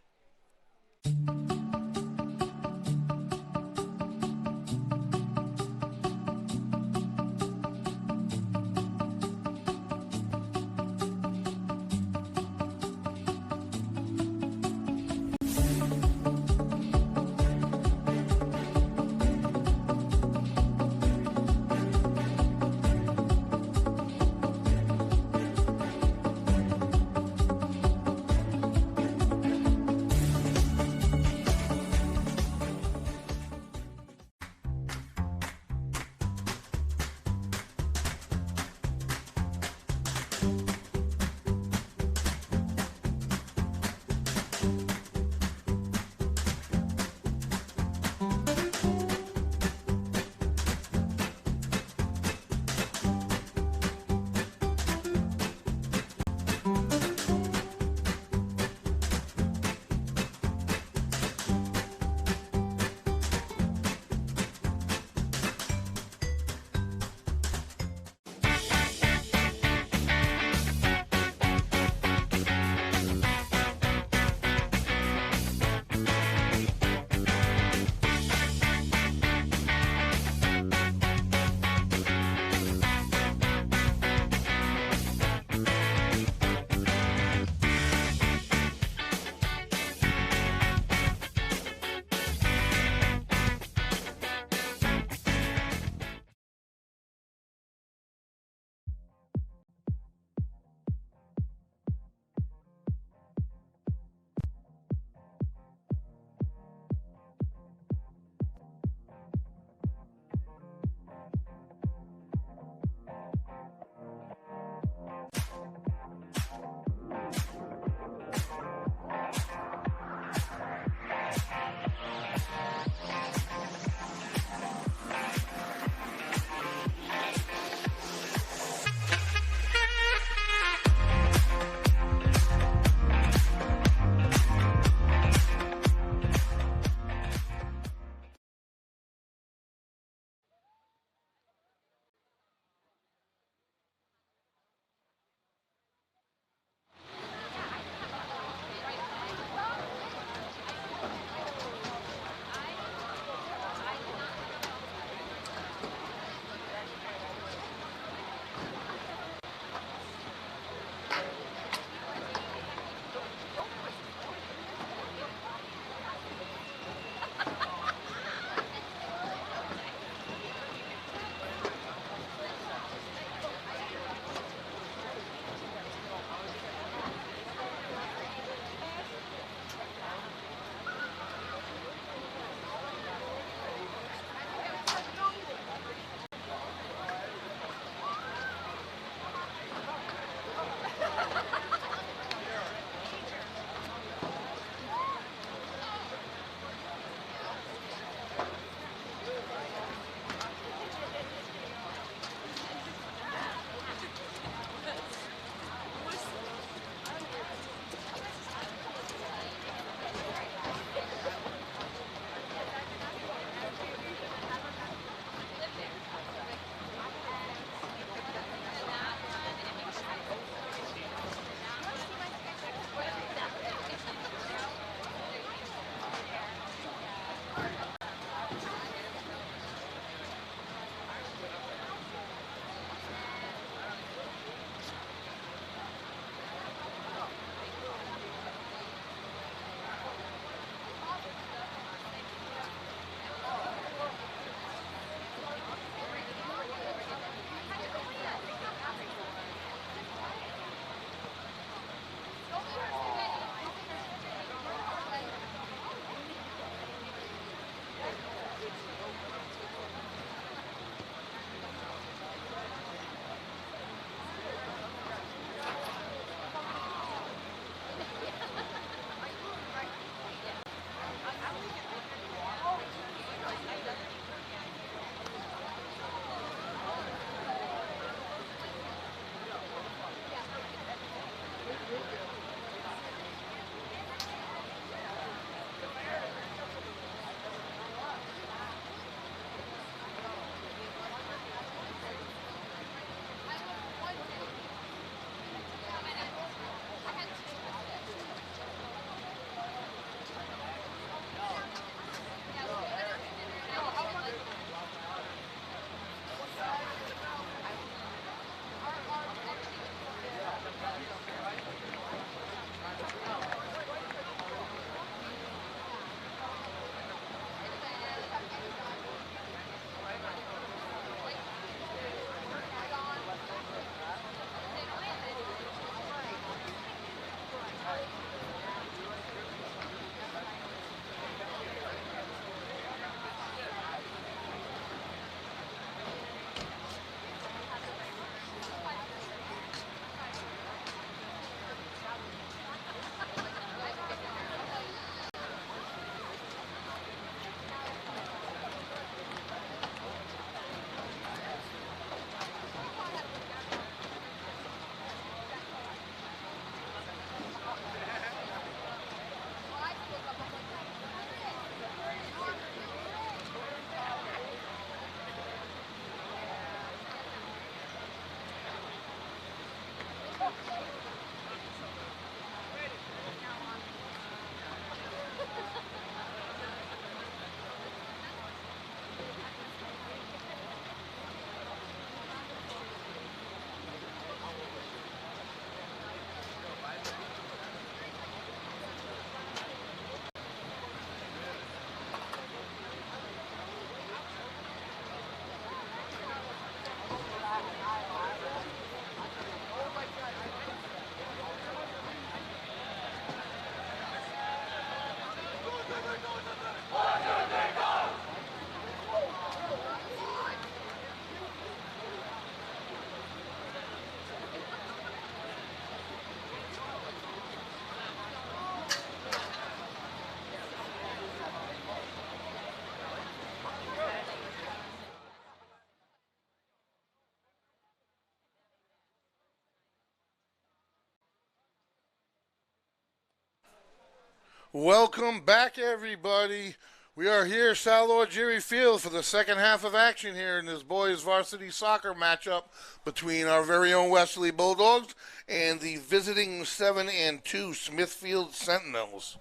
Welcome back, everybody. We are here, Salor Jerry Field, for the second half of action here in this boys' varsity soccer matchup between our very own Westerly Bulldogs and the visiting 7-2 Smithfield Sentinels.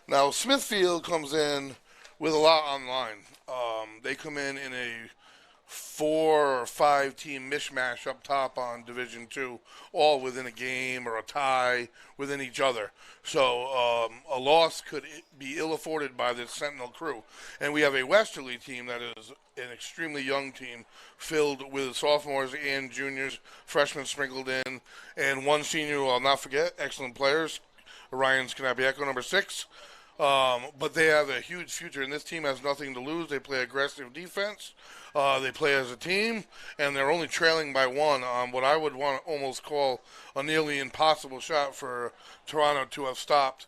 Now, Smithfield comes in with a lot on line. They come in a 4 or 5 team mishmash up top on Division Two, all within a game or a tie within each other. So a loss could be ill afforded by this Sentinel crew. And we have a Westerly team that is an extremely young team, filled with sophomores and juniors, freshmen sprinkled in, and one senior who I'll not forget, excellent players, Ryan Scanabiaco, number 6. But they have a huge future, and this team has nothing to lose. They play aggressive defense. They play as a team, and they're only trailing by 1 on what I would want to almost call a nearly impossible shot for Toronto to have stopped.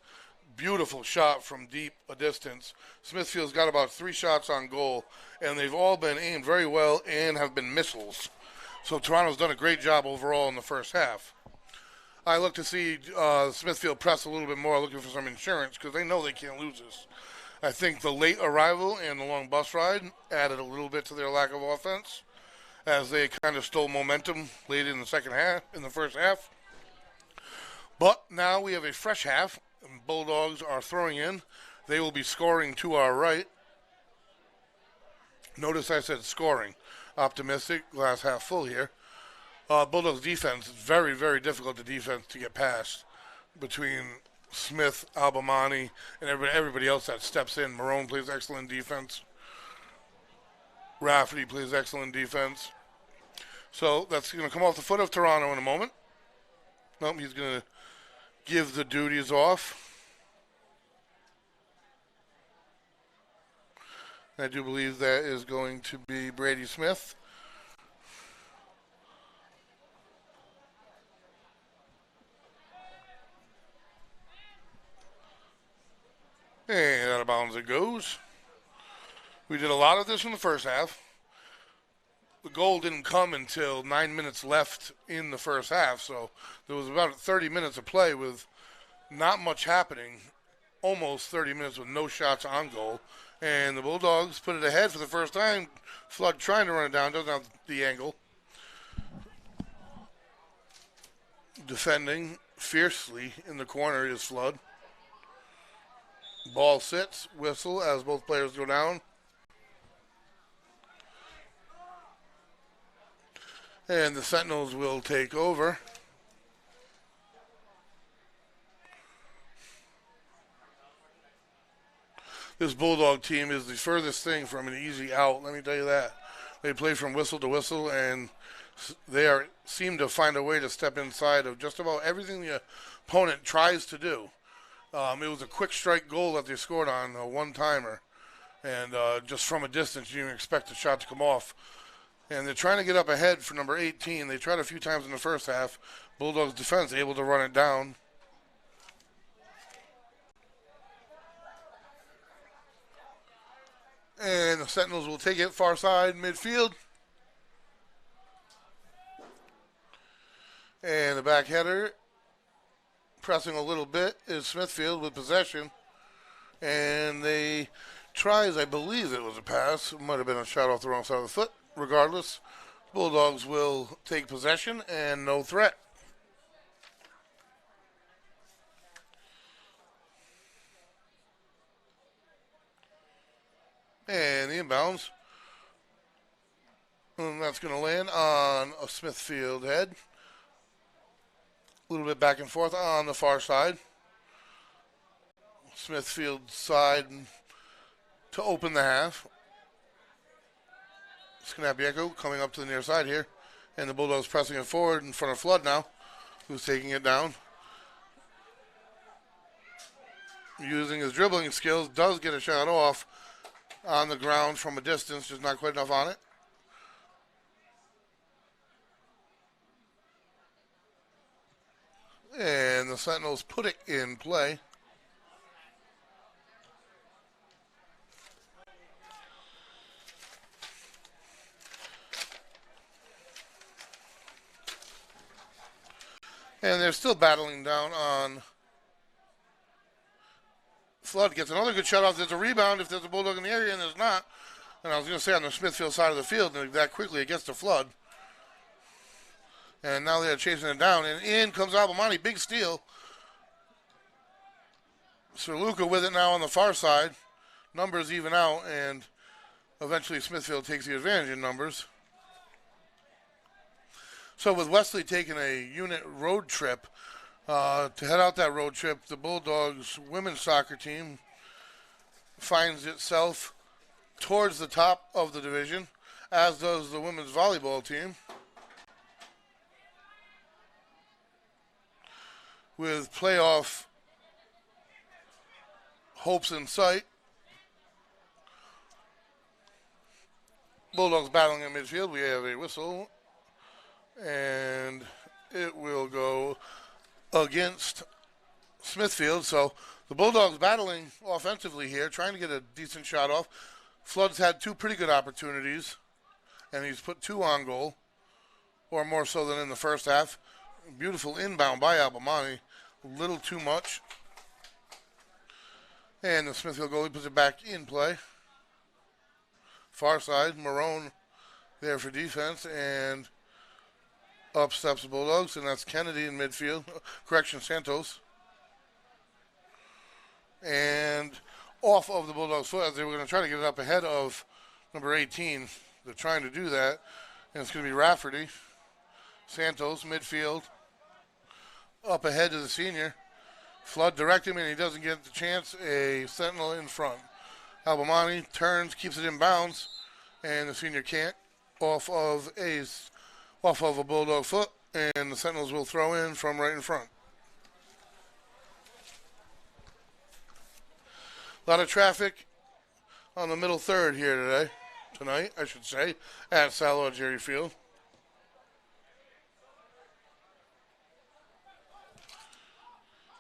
Beautiful shot from deep a distance. Smithfield's got about 3 shots on goal, and they've all been aimed very well and have been missiles. So Toronto's done a great job overall in the first half. I look to see Smithfield press a little bit more, looking for some insurance, because they know they can't lose this. I think the late arrival and the long bus ride added a little bit to their lack of offense, as they kind of stole momentum late in the first half. But now we have a fresh half, and Bulldogs are throwing in. They will be scoring to our right. Notice I said scoring. Optimistic, glass half full here. Bulldogs defense is very, very difficult to defense to get past between Smith, Albamani, and everybody else that steps in. Marone plays excellent defense. Rafferty plays excellent defense. So that's going to come off the foot of Toronto in a moment. Nope, he's going to give the duties off. I do believe that is going to be Brady Smith. And out of bounds it goes. We did a lot of this in the first half. The goal didn't come until 9 minutes left in the first half, so there was about 30 minutes of play with not much happening. Almost 30 minutes with no shots on goal. And the Bulldogs put it ahead for the first time. Flood trying to run it down, doesn't have the angle. Defending fiercely in the corner is Flood. Ball sits, whistle as both players go down. And the Sentinels will take over. This Bulldog team is the furthest thing from an easy out, let me tell you that. They play from whistle to whistle, and they seem to find a way to step inside of just about everything the opponent tries to do. It was a quick strike goal that they scored on, a one-timer. And just from a distance, you didn't expect the shot to come off. And they're trying to get up ahead for number 18. They tried a few times in the first half. Bulldogs defense able to run it down. And the Sentinels will take it far side midfield. And the back header, pressing a little bit, is Smithfield with possession. And they tries, I believe it was a pass. It might have been a shot off the wrong side of the foot. Regardless, Bulldogs will take possession and no threat. And the inbounds. And that's going to land on a Smithfield head. A little bit back and forth on the far side. Smithfield side to open the half. Scanabiaco coming up to the near side here. And the Bulldogs pressing it forward in front of Flood now, who's taking it down. Using his dribbling skills, does get a shot off on the ground from a distance, just not quite enough on it. And the Sentinels put it in play. And they're still battling down on Flood gets another good shot off. There's a rebound if there's a Bulldog in the area, and there's not. And I was going to say on the Smithfield side of the field, and that quickly it gets to Flood. And now they're chasing it down. And in comes Albamani. Big steal. Sir Luca with it now on the far side. Numbers even out, and eventually Smithfield takes the advantage in numbers. So with Westerly taking a unit road trip, to head out that road trip, the Bulldogs women's soccer team finds itself towards the top of the division, as does the women's volleyball team, with playoff hopes in sight. Bulldogs battling in midfield. We have a whistle, and it will go against Smithfield. So the Bulldogs battling offensively here, trying to get a decent shot off. Flood's had two pretty good opportunities, and he's put two on goal, or more so than in the first half. Beautiful inbound by Albamani. A little too much. And the Smithfield goalie puts it back in play. Far side, Marone there for defense, and up steps the Bulldogs, and that's Kennedy in midfield. Santos. And off of the Bulldogs' foot, as they were going to try to get it up ahead of number 18. They're trying to do that, and it's going to be Rafferty. Santos, midfield. Up ahead to the senior. Flood directing him, and he doesn't get the chance. A sentinel in front. Albamani turns, keeps it in bounds, and the senior can't off of a Bulldog foot, and the Sentinels will throw in from right in front. A lot of traffic on the middle third here tonight, I should say, at Sal Algieri Field.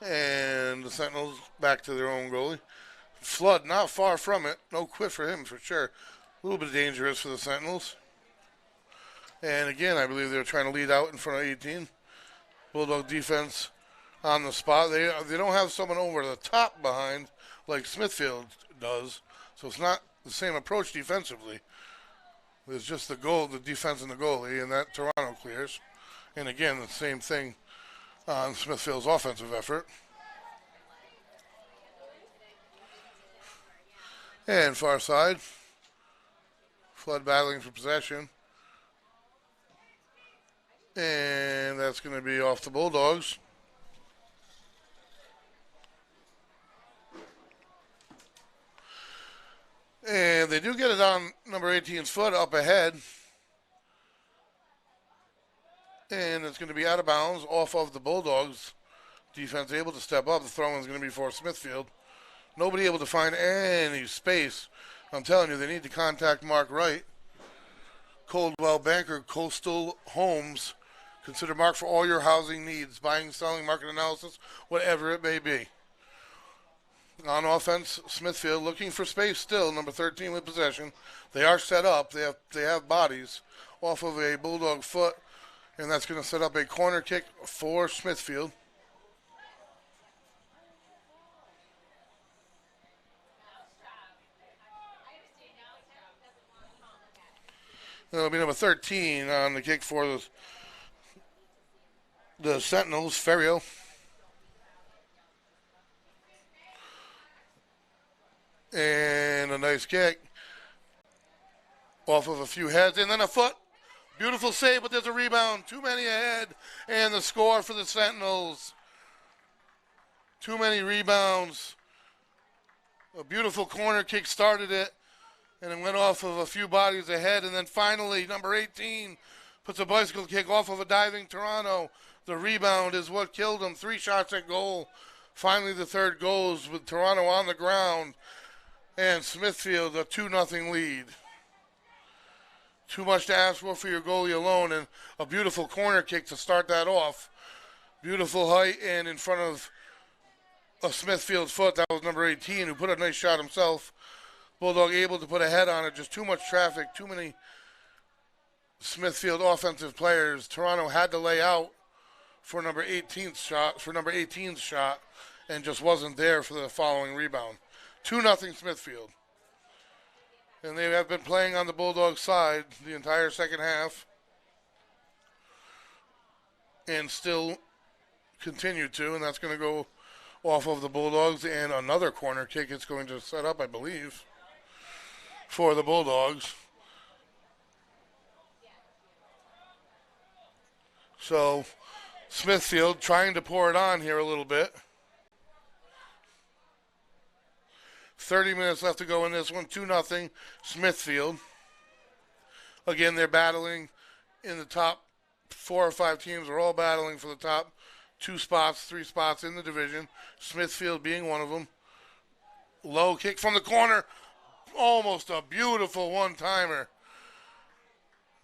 And the Sentinels back to their own goalie. Flood not far from it. No quit for him for sure. A little bit dangerous for the Sentinels. And again, I believe they're trying to lead out in front of 18. Bulldog defense on the spot. They don't have someone over the top behind like Smithfield does. So it's not the same approach defensively. There's just the defense and the goalie, and that Toronto clears. And again, the same thing on Smithfield's offensive effort. And far side, Flood battling for possession. And that's going to be off the Bulldogs. And they do get it on number 18's foot up ahead. And it's going to be out of bounds off of the Bulldogs. Defense able to step up. The throw-in is going to be for Smithfield. Nobody able to find any space. I'm telling you, they need to contact Mark Wright. Coldwell Banker, Coastal Homes. Consider Mark for all your housing needs. Buying, selling, market analysis, whatever it may be. On offense, Smithfield looking for space still. Number 13 with possession. They are set up. They have bodies off of a Bulldog foot. And that's going to set up a corner kick for Smithfield. That'll be number 13 on the kick for the Sentinels, Ferrio. And a nice kick off of a few heads. And then a foot. Beautiful save, but there's a rebound. Too many ahead. And the score for the Sentinels. Too many rebounds. A beautiful corner kick started it. And it went off of a few bodies ahead. And then finally, number 18 puts a bicycle kick off of a diving Toronto. The rebound is what killed him. 3 shots at goal. Finally, the third goes with Toronto on the ground. And Smithfield, a 2-0 lead. Too much to ask for your goalie alone. And a beautiful corner kick to start that off. Beautiful height and in front of a Smithfield's foot. That was number 18 who put a nice shot himself. Bulldog able to put a head on it. Just too much traffic. Too many Smithfield offensive players. Toronto had to lay out for number 18's shot. and just wasn't there for the following rebound. 2-0 Smithfield. And they have been playing on the Bulldogs side the entire second half and still continue to, and that's going to go off of the Bulldogs, and another corner kick it's going to set up, I believe, for the Bulldogs. So Smithfield trying to pour it on here a little bit. 30 minutes left to go in this one. 2-0 Smithfield. Again, they're battling in the top 4 or 5 teams. Are all battling for the top 2 spots, 3 spots in the division. Smithfield being one of them. Low kick from the corner. Almost a beautiful one-timer.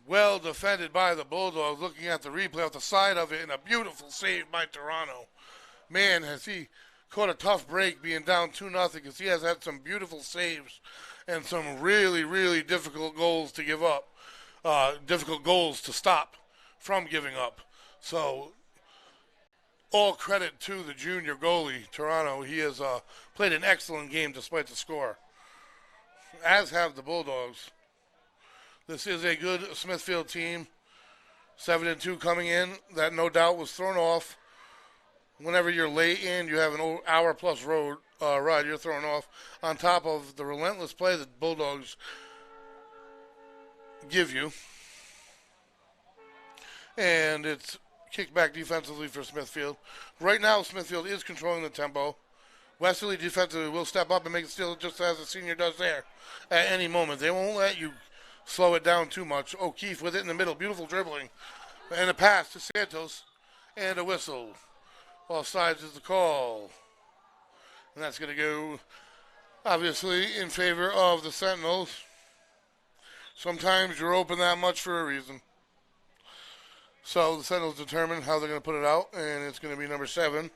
Well defended by the Bulldogs. Looking at the replay off the side of it, and a beautiful save by Toronto. Man, has he caught a tough break being down 2-0, because he has had some beautiful saves and some really, really difficult goals to give up. Difficult goals to stop from giving up. So all credit to the junior goalie, Toronto. He has played an excellent game despite the score, as have the Bulldogs. This is a good Smithfield team. 7-2 coming in. That no doubt was thrown off. Whenever you're late in, you have an hour-plus ride, you're thrown off. On top of the relentless play that Bulldogs give you. And it's kicked back defensively for Smithfield. Right now, Smithfield is controlling the tempo. Westerly defensively will step up and make it steal just as the senior does there at any moment. They won't let you slow it down too much. O'Keefe with it in the middle. Beautiful dribbling. And a pass to Santos. And a whistle. Offsides is the call. And that's going to go, obviously, in favor of the Sentinels. Sometimes you're open that much for a reason. So the Sentinels determine how they're going to put it out. And it's going to be number 7.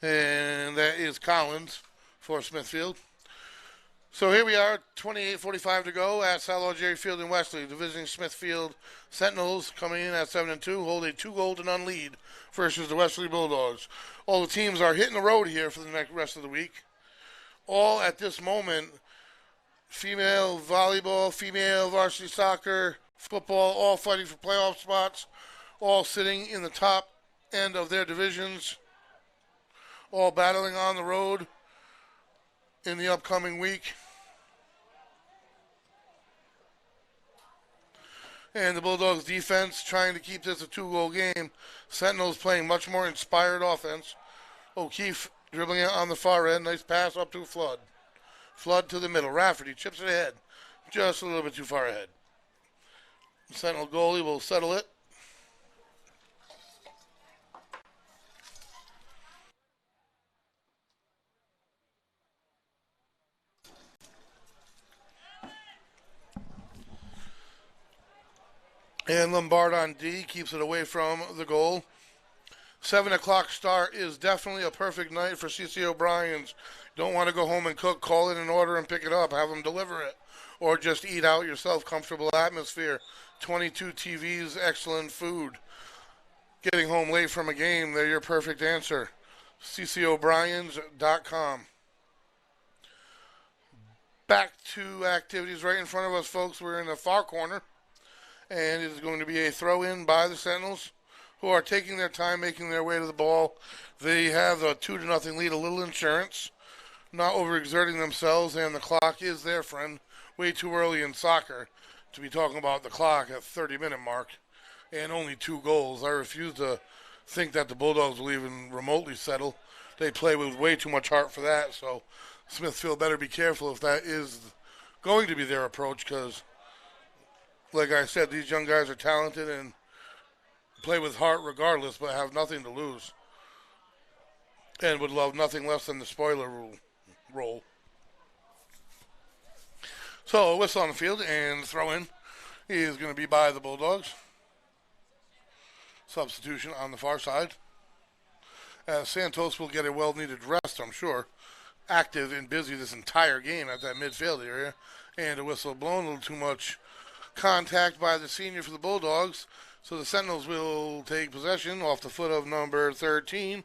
And that is Collins for Smithfield. So here we are, 28:45 to go at Sallow Jerry Field in Westerly. The visiting Smithfield Sentinels coming in at 7-2, hold a 2-0 lead versus the Westerly Bulldogs. All the teams are hitting the road here for the next rest of the week. All at this moment, female volleyball, female varsity soccer, football, all fighting for playoff spots, all sitting in the top end of their divisions, all battling on the road in the upcoming week. And the Bulldogs defense trying to keep this a 2-goal game. Sentinels playing much more inspired offense. O'Keefe dribbling it on the far end. Nice pass up to Flood. Flood to the middle. Rafferty chips it ahead. Just a little bit too far ahead. The Sentinel goalie will settle it. And Lombard on D keeps it away from the goal. 7 o'clock start is definitely a perfect night for C.C. O'Brien's. Don't want to go home and cook, call in an order and pick it up, have them deliver it. Or just eat out yourself, comfortable atmosphere. 22 TVs, excellent food. Getting home late from a game, they're your perfect answer. CCO'Briens.com. Back to activities right in front of us, folks. We're in the far corner. And it is going to be a throw-in by the Sentinels, who are taking their time making their way to the ball. They have a 2-0 lead, a little insurance, not overexerting themselves, and the clock is their friend. Way too early in soccer to be talking about the clock at 30-minute mark, and only 2 goals. I refuse to think that the Bulldogs will even remotely settle. They play with way too much heart for that, so Smithfield better be careful if that is going to be their approach, because like I said, these young guys are talented and play with heart regardless, but have nothing to lose. And would love nothing less than the spoiler role. So, a whistle on the field and throw in is going to be by the Bulldogs. Substitution on the far side. Santos will get a well-needed rest, I'm sure. Active and busy this entire game at that midfield area. And a whistle blown, a little too much contact by the senior for the Bulldogs. So the Sentinels will take possession off the foot of number 13.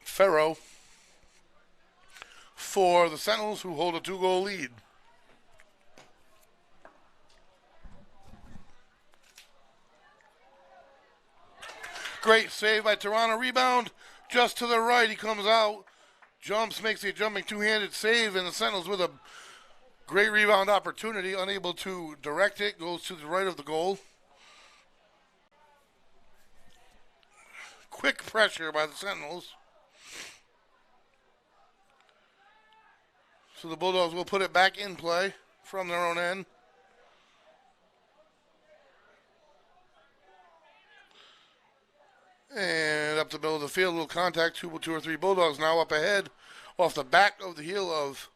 Ferro for the Sentinels, who hold a 2-goal lead. Great save by Toronto. Rebound just to the right. He comes out, jumps, makes a jumping two-handed save, and the Sentinels with a great rebound opportunity, unable to direct it, goes to the right of the goal. Quick pressure by the Sentinels. So the Bulldogs will put it back in play from their own end. And up the middle of the field, a little contact, two or three Bulldogs now up ahead off the back of the heel of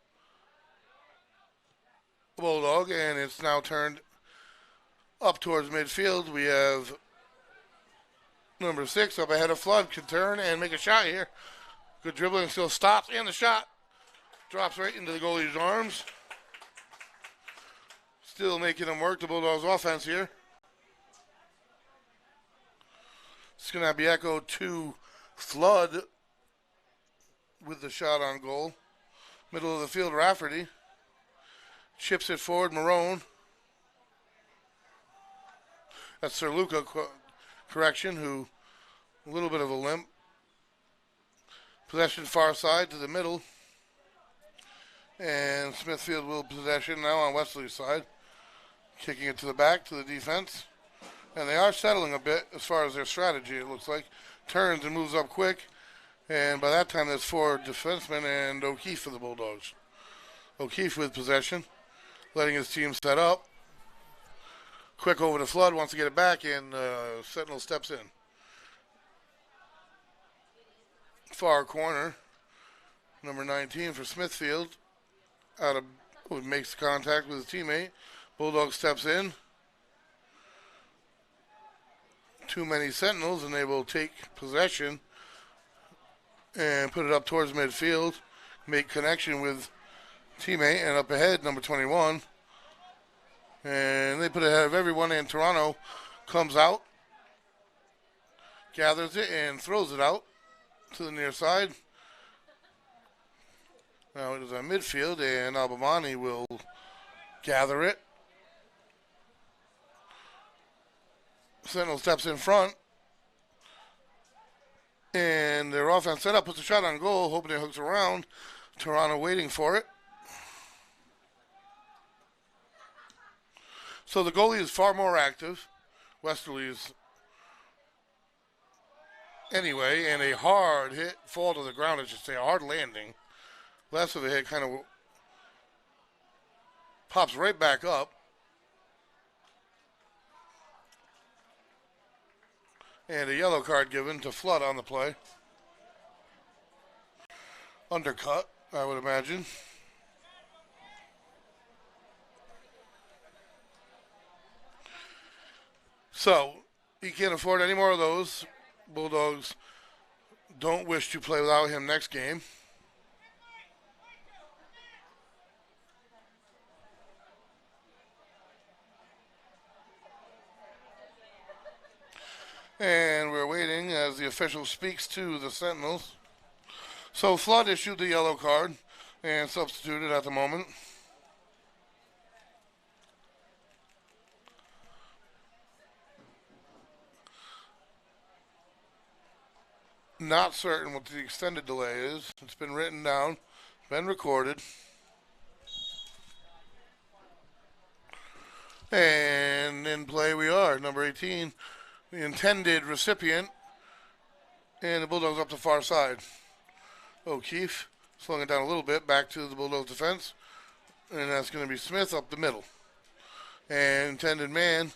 Bulldog, and it's now turned up towards midfield. We have number 6 up ahead of Flood, can turn and make a shot here. Good dribbling, still stops, and the shot drops right into the goalie's arms. Still making them work, the Bulldogs offense here. It's going to be echoed to Flood with the shot on goal. Middle of the field, Rafferty. Chips it forward, Marone. That's Sir Luca, correction, who a little bit of a limp. Possession far side to the middle. And Smithfield will possession now on Westerly's side. Kicking it to the back, to the defense. And they are settling a bit as far as their strategy, it looks like. Turns and moves up quick. And by that time, there's 4 defensemen and O'Keefe for the Bulldogs. O'Keefe with possession, letting his team set up. Quick over to Flood, wants to get it back, and Sentinel steps in. Far corner, number 19 for Smithfield. Makes contact with his teammate. Bulldog steps in. Too many Sentinels, and they will take possession and put it up towards midfield. Make connection with teammate, and up ahead, number 21. And they put it ahead of everyone, and Toronto comes out, gathers it, and throws it out to the near side. Now it is on midfield, and Albamani will gather it. Sentinel steps in front. And their offense set up, puts a shot on goal, hoping it hooks around. Toronto waiting for it. So the goalie is far more active. Westerly is anyway, and a hard hit, fall to the ground, I should say, a hard landing. Less of a hit, kind of pops right back up. And a yellow card given to Flood on the play. Undercut, I would imagine. So, he can't afford any more of those. Bulldogs don't wish to play without him next game. And we're waiting as the official speaks to the Sentinels. So Flood issued the yellow card and substituted at the moment. Not certain what the extended delay is. It's been written down, been recorded. And in play we are, number 18, the intended recipient. And the Bulldogs up the far side. O'Keefe slowing it down a little bit, back to the Bulldogs defense. And that's going to be Smith up the middle. And intended man,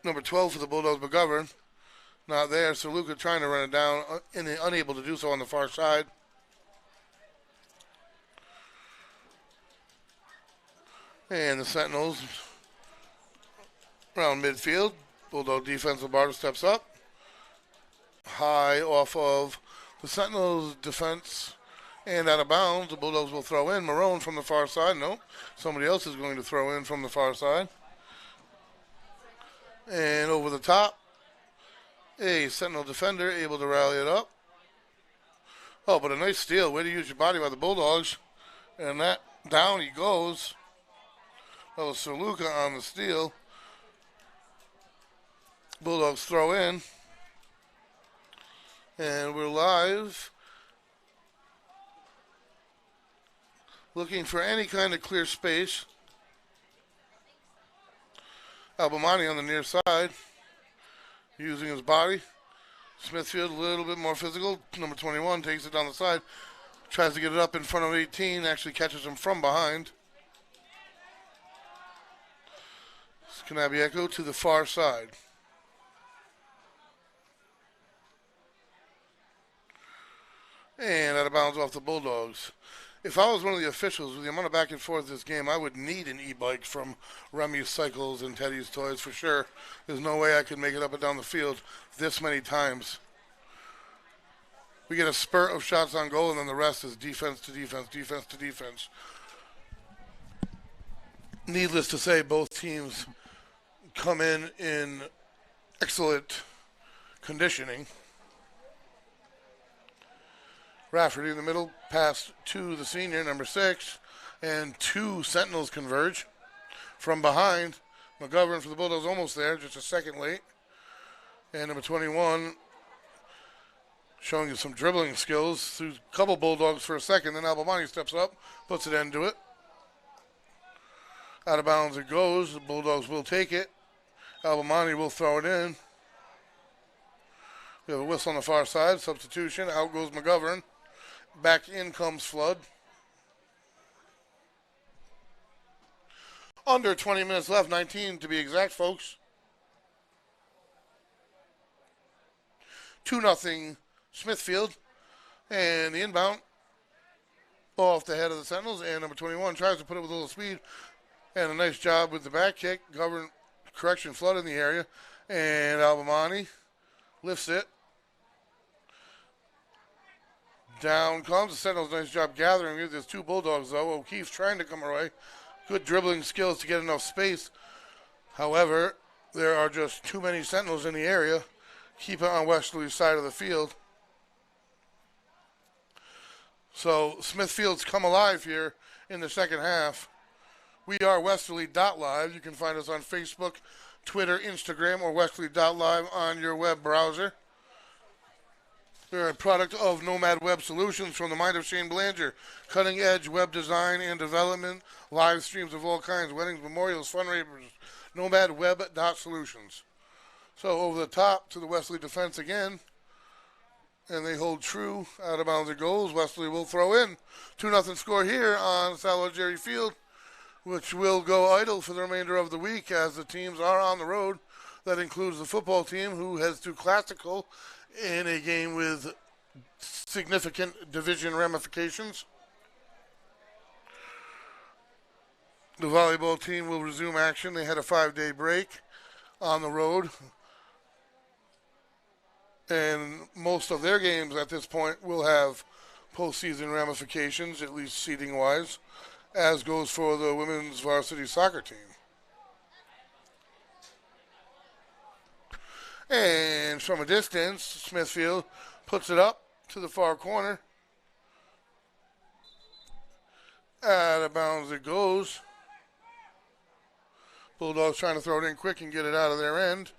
number 12 for the Bulldogs, McGovern. Not there, so Luca trying to run it down, and unable to do so on the far side. And the Sentinels around midfield. Bulldog defensive bar steps up. High off of the Sentinels defense and out of bounds. The Bulldogs will throw in. Marone from the far side. Nope. Somebody else is going to throw in from the far side. And over the top. A Sentinel defender able to rally it up. Oh, but a nice steal. Way to use your body by the Bulldogs. And that down he goes. That was Sir Luca on the steal. Bulldogs throw in. And we're live. Looking for any kind of clear space. Albamani on the near side. Using his body. Smithfield a little bit more physical. Number 21 takes it down the side. Tries to get it up in front of 18. Actually catches him from behind. Canabieko to the far side. And out of bounds off the Bulldogs. If I was one of the officials with the amount of back and forth this game, I would need an e-bike from Remy's Cycles and Teddy's Toys for sure. There's no way I could make it up and down the field this many times. We get a spurt of shots on goal, and then the rest is defense to defense, defense to defense. Needless to say, both teams come in excellent conditioning. Rafferty in the middle, pass to the senior, number 6, and 2 Sentinels converge. From behind, McGovern for the Bulldogs almost there, just a second late. And number 21 showing you some dribbling skills through a couple Bulldogs for a second. Then Albamani steps up, puts an end to it. Out of bounds it goes. The Bulldogs will take it. Albamani will throw it in. We have a whistle on the far side. Substitution. Out goes McGovern. Back in comes Flood. Under 20 minutes left. 19 to be exact, folks. 2-0 Smithfield. And the inbound off the head of the Sentinels. And number 21 tries to put it with a little speed. And a nice job with the back kick. Flood in the area. And Albamani lifts it. Down comes the Sentinels. Nice job gathering it. There's 2 Bulldogs, though. O'Keefe trying to come away. Good dribbling skills to get enough space. However, there are just too many Sentinels in the area. Keep it on Westerly's side of the field. So Smithfield's come alive here in the second half. We are Westerly.live. You can find us on Facebook, Twitter, Instagram, or Westerly.live on your web browser. They're a product of Nomad Web Solutions from the mind of Shane Belanger. Cutting edge web design and development, live streams of all kinds, weddings, memorials, fundraisers, nomadweb.solutions. So over the top to the Westerly defense again. And they hold true. Out of bounds it goes. Westerly will throw in. 2-0 score here on Salvador Jerry Field, which will go idle for the remainder of the week as the teams are on the road. That includes the football team, who heads to Classical in a game with significant division ramifications. The volleyball team will resume action. They had a 5-day break on the road. And most of their games at this point will have postseason ramifications, at least seeding-wise, as goes for the women's varsity soccer team. And from a distance, Smithfield puts it up to the far corner. Out of bounds it goes. Bulldogs trying to throw it in quick and get it out of their end.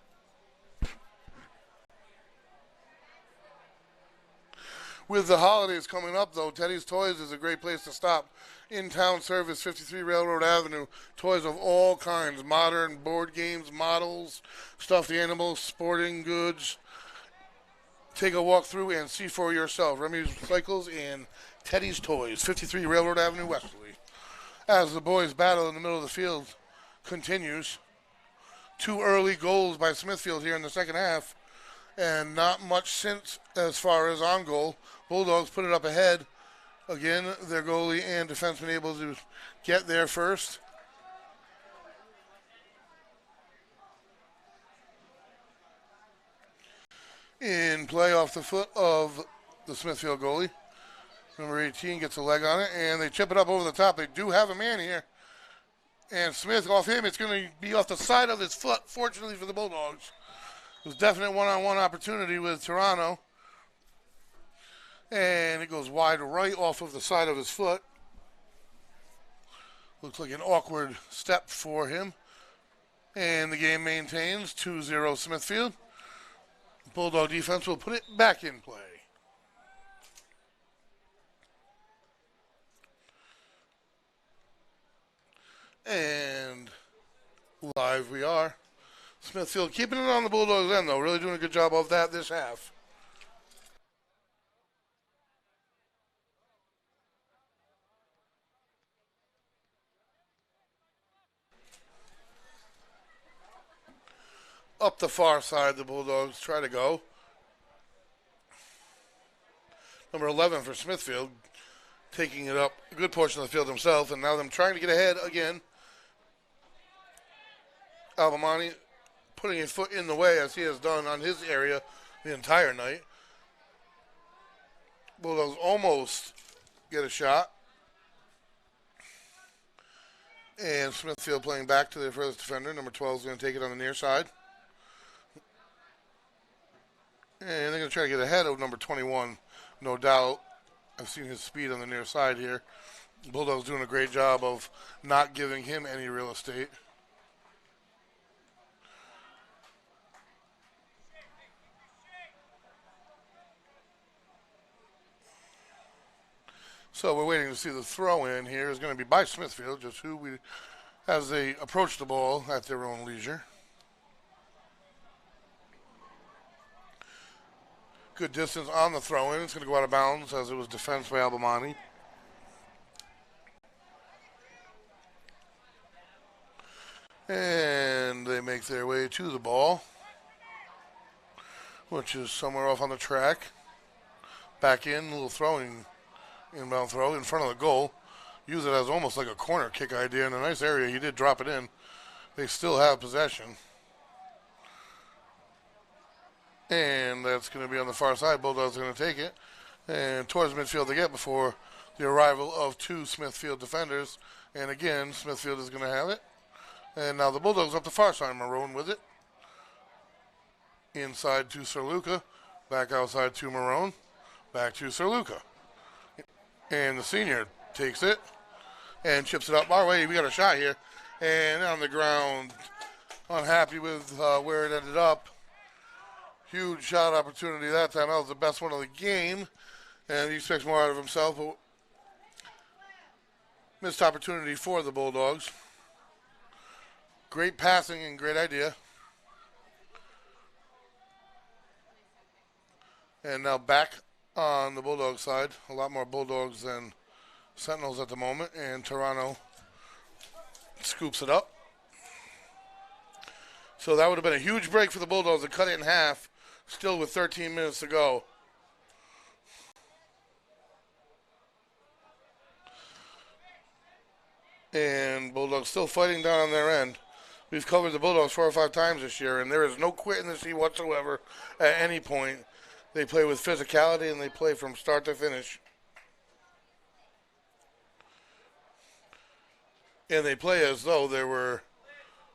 With the holidays coming up, though, Teddy's Toys is a great place to stop. In-town service, 53 Railroad Avenue. Toys of all kinds, modern board games, models, stuffed animals, sporting goods. Take a walk through and see for yourself. Remy's Cycles and Teddy's Toys, 53 Railroad Avenue, Westerly. As the boys' battle in the middle of the field continues. 2 early goals by Smithfield here in the second half. And not much since as far as on goal. Bulldogs put it up ahead. Again, their goalie and defenseman able to get there first. In play off the foot of the Smithfield goalie. Number 18 gets a leg on it, and they chip it up over the top. They do have a man here. And Smith, off him, it's going to be off the side of his foot, fortunately for the Bulldogs. It was definite one-on-one opportunity with Toronto. And it goes wide right off of the side of his foot. Looks like an awkward step for him. And the game maintains 2-0 Smithfield. Bulldog defense will put it back in play. And live we are. Smithfield keeping it on the Bulldogs' end, though. Really doing a good job of that this half. Up the far side, the Bulldogs try to go. Number 11 for Smithfield, taking it up a good portion of the field himself, and now them trying to get ahead again. Albamani putting his foot in the way, as he has done on his area the entire night. Bulldogs almost get a shot. And Smithfield playing back to their first defender. Number 12 is going to take it on the near side. And they're going to try to get ahead of number 21, no doubt. I've seen his speed on the near side here. Bulldogs doing a great job of not giving him any real estate. So we're waiting to see the throw in here is going to be by Smithfield, just who we as they approach the ball at their own leisure. Good distance on the throw in. It's going to go out of bounds as it was defensed by Albamani. And they make their way to the ball, which is somewhere off on the track. Back in, a little throwing, inbound throw in front of the goal. Use it as almost like a corner kick idea in a nice area. He did drop it in. They still have possession. And that's going to be on the far side. Bulldogs are going to take it. And towards midfield they get before the arrival of two Smithfield defenders. And again, Smithfield is going to have it. And now the Bulldogs up the far side. Maroon with it. Inside to Sir Luca. Back outside to Maroon. Back to Sir Luca. And the senior takes it. And chips it up our way. We got a shot here. And on the ground. Unhappy with where it ended up. Huge shot opportunity that time. That was the best one of the game. And he expects more out of himself. But missed opportunity for the Bulldogs. Great passing and great idea. And now back on the Bulldog side. A lot more Bulldogs than Sentinels at the moment. And Toronto scoops it up. So that would have been a huge break for the Bulldogs to cut it in half. Still with 13 minutes to go. And Bulldogs still fighting down on their end. We've covered the Bulldogs 4 or 5 times this year, and there is no quit in the sea whatsoever at any point. They play with physicality, and they play from start to finish. And they play as though there were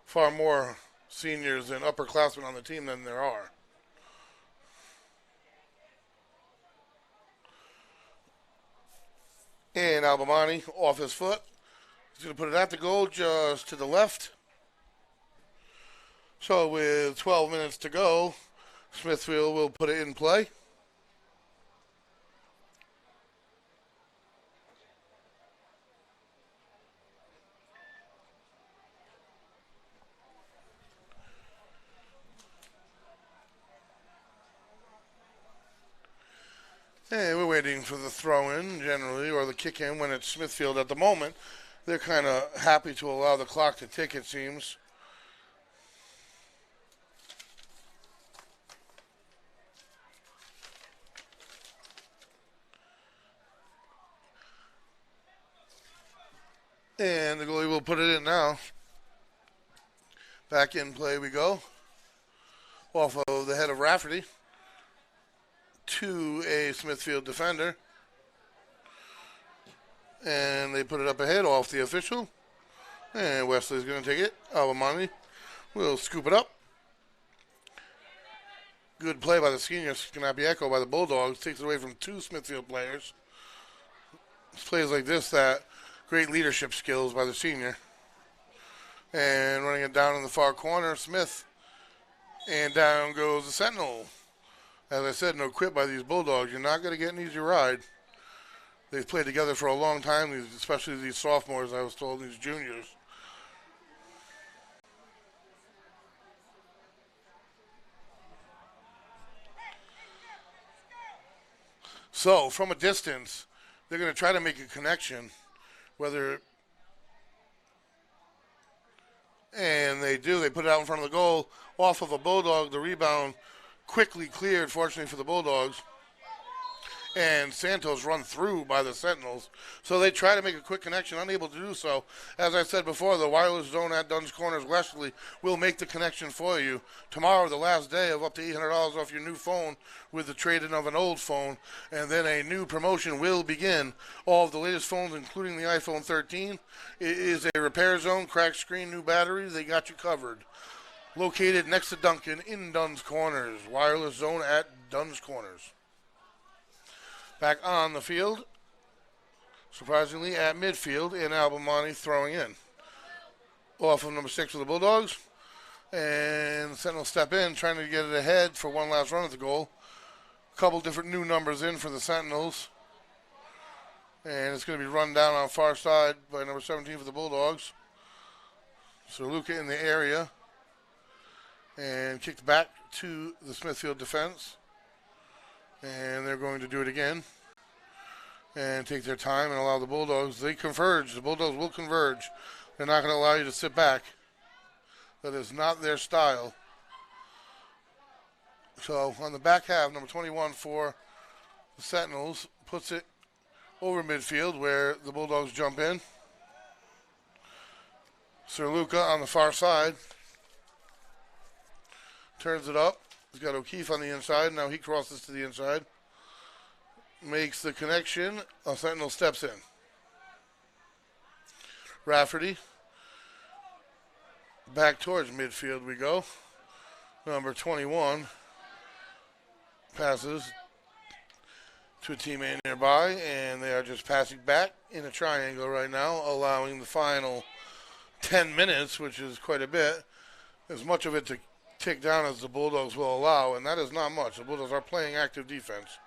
far more seniors and upperclassmen on the team than there are. And Albamani off his foot. He's going to put it at the goal just to the left. So with 12 minutes to go, Smithfield will put it in play. And we're waiting for the throw-in, generally, or the kick-in when it's Smithfield at the moment. They're kind of happy to allow the clock to tick, it seems. And the goalie will put it in now. Back in play we go. Off of the head of Rafferty. To a Smithfield defender. And they put it up ahead off the official. And Westerly's going to take it. Albamani will scoop it up. Good play by the senior. Cannot be echoed by the Bulldogs. Takes it away from two Smithfield players. It's plays like this that great leadership skills by the senior. And running it down in the far corner, Smith. And down goes the Sentinel. As I said, no quit by these Bulldogs. You're not going to get an easy ride. They've played together for a long time, especially these sophomores, I was told, these juniors. So, from a distance, they're going to try to make a connection, and they do. They put it out in front of the goal, off of a Bulldog. The rebound quickly cleared, fortunately for the Bulldogs. And Santos run through by the Sentinels. So they try to make a quick connection, unable to do so. As I said before, the wireless zone at Dunn's Corners Westerly will make the connection for you. Tomorrow, the last day of up to $800 off your new phone with the trade-in of an old phone. And then a new promotion will begin. All of the latest phones, including the iPhone 13, is a repair zone, cracked screen, new battery. They got you covered. Located next to Duncan in Dunn's Corners. Wireless zone at Dunn's Corners. Back on the field, surprisingly at midfield, and Albamani throwing in. Off of number 6 for the Bulldogs. And the Sentinels step in, trying to get it ahead for one last run at the goal. A couple different new numbers in for the Sentinels. And it's going to be run down on far side by number 17 for the Bulldogs. So Luca in the area. And kicked back to the Smithfield defense. And they're going to do it again and take their time and allow the Bulldogs. They converge. The Bulldogs will converge. They're not going to allow you to sit back. That is not their style. So on the back half, number 21 for the Sentinels puts it over midfield where the Bulldogs jump in. Sir Luca on the far side turns it up. He's got O'Keefe on the inside. Now he crosses to the inside. Makes the connection. A Sentinel steps in. Rafferty. Back towards midfield we go. Number 21 passes to a teammate nearby, and they are just passing back in a triangle right now, allowing the final 10 minutes, which is quite a bit, as much of it to tick down as the Bulldogs will allow, and that is not much. The Bulldogs are playing active defense.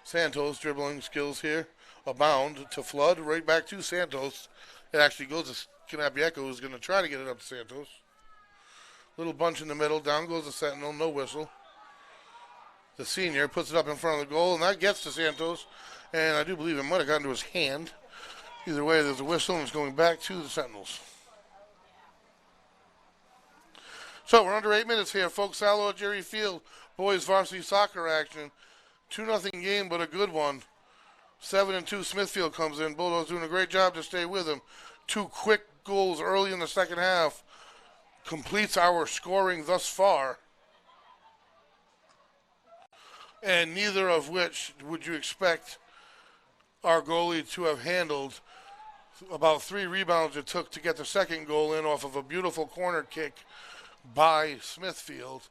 Santos dribbling skills here abound to flood right back to Santos. It actually goes to Canapiecco, who's going to try to get it up to Santos. Little bunch in the middle. Down goes the Sentinel. No whistle. The senior puts it up in front of the goal, and that gets to Santos. And I do believe it might have gotten to his hand. Either way, there's a whistle, and it's going back to the Sentinels. So we're under 8 minutes here, folks. Salor Jerry Field, boys varsity soccer action. 2-0 game, but a good one. 7-2 Smithfield comes in. Bulldogs doing a great job to stay with him. 2 quick goals early in the second half completes our scoring thus far. And neither of which would you expect our goalie to have handled. About 3 rebounds it took to get the second goal in off of a beautiful corner kick by Smithfield,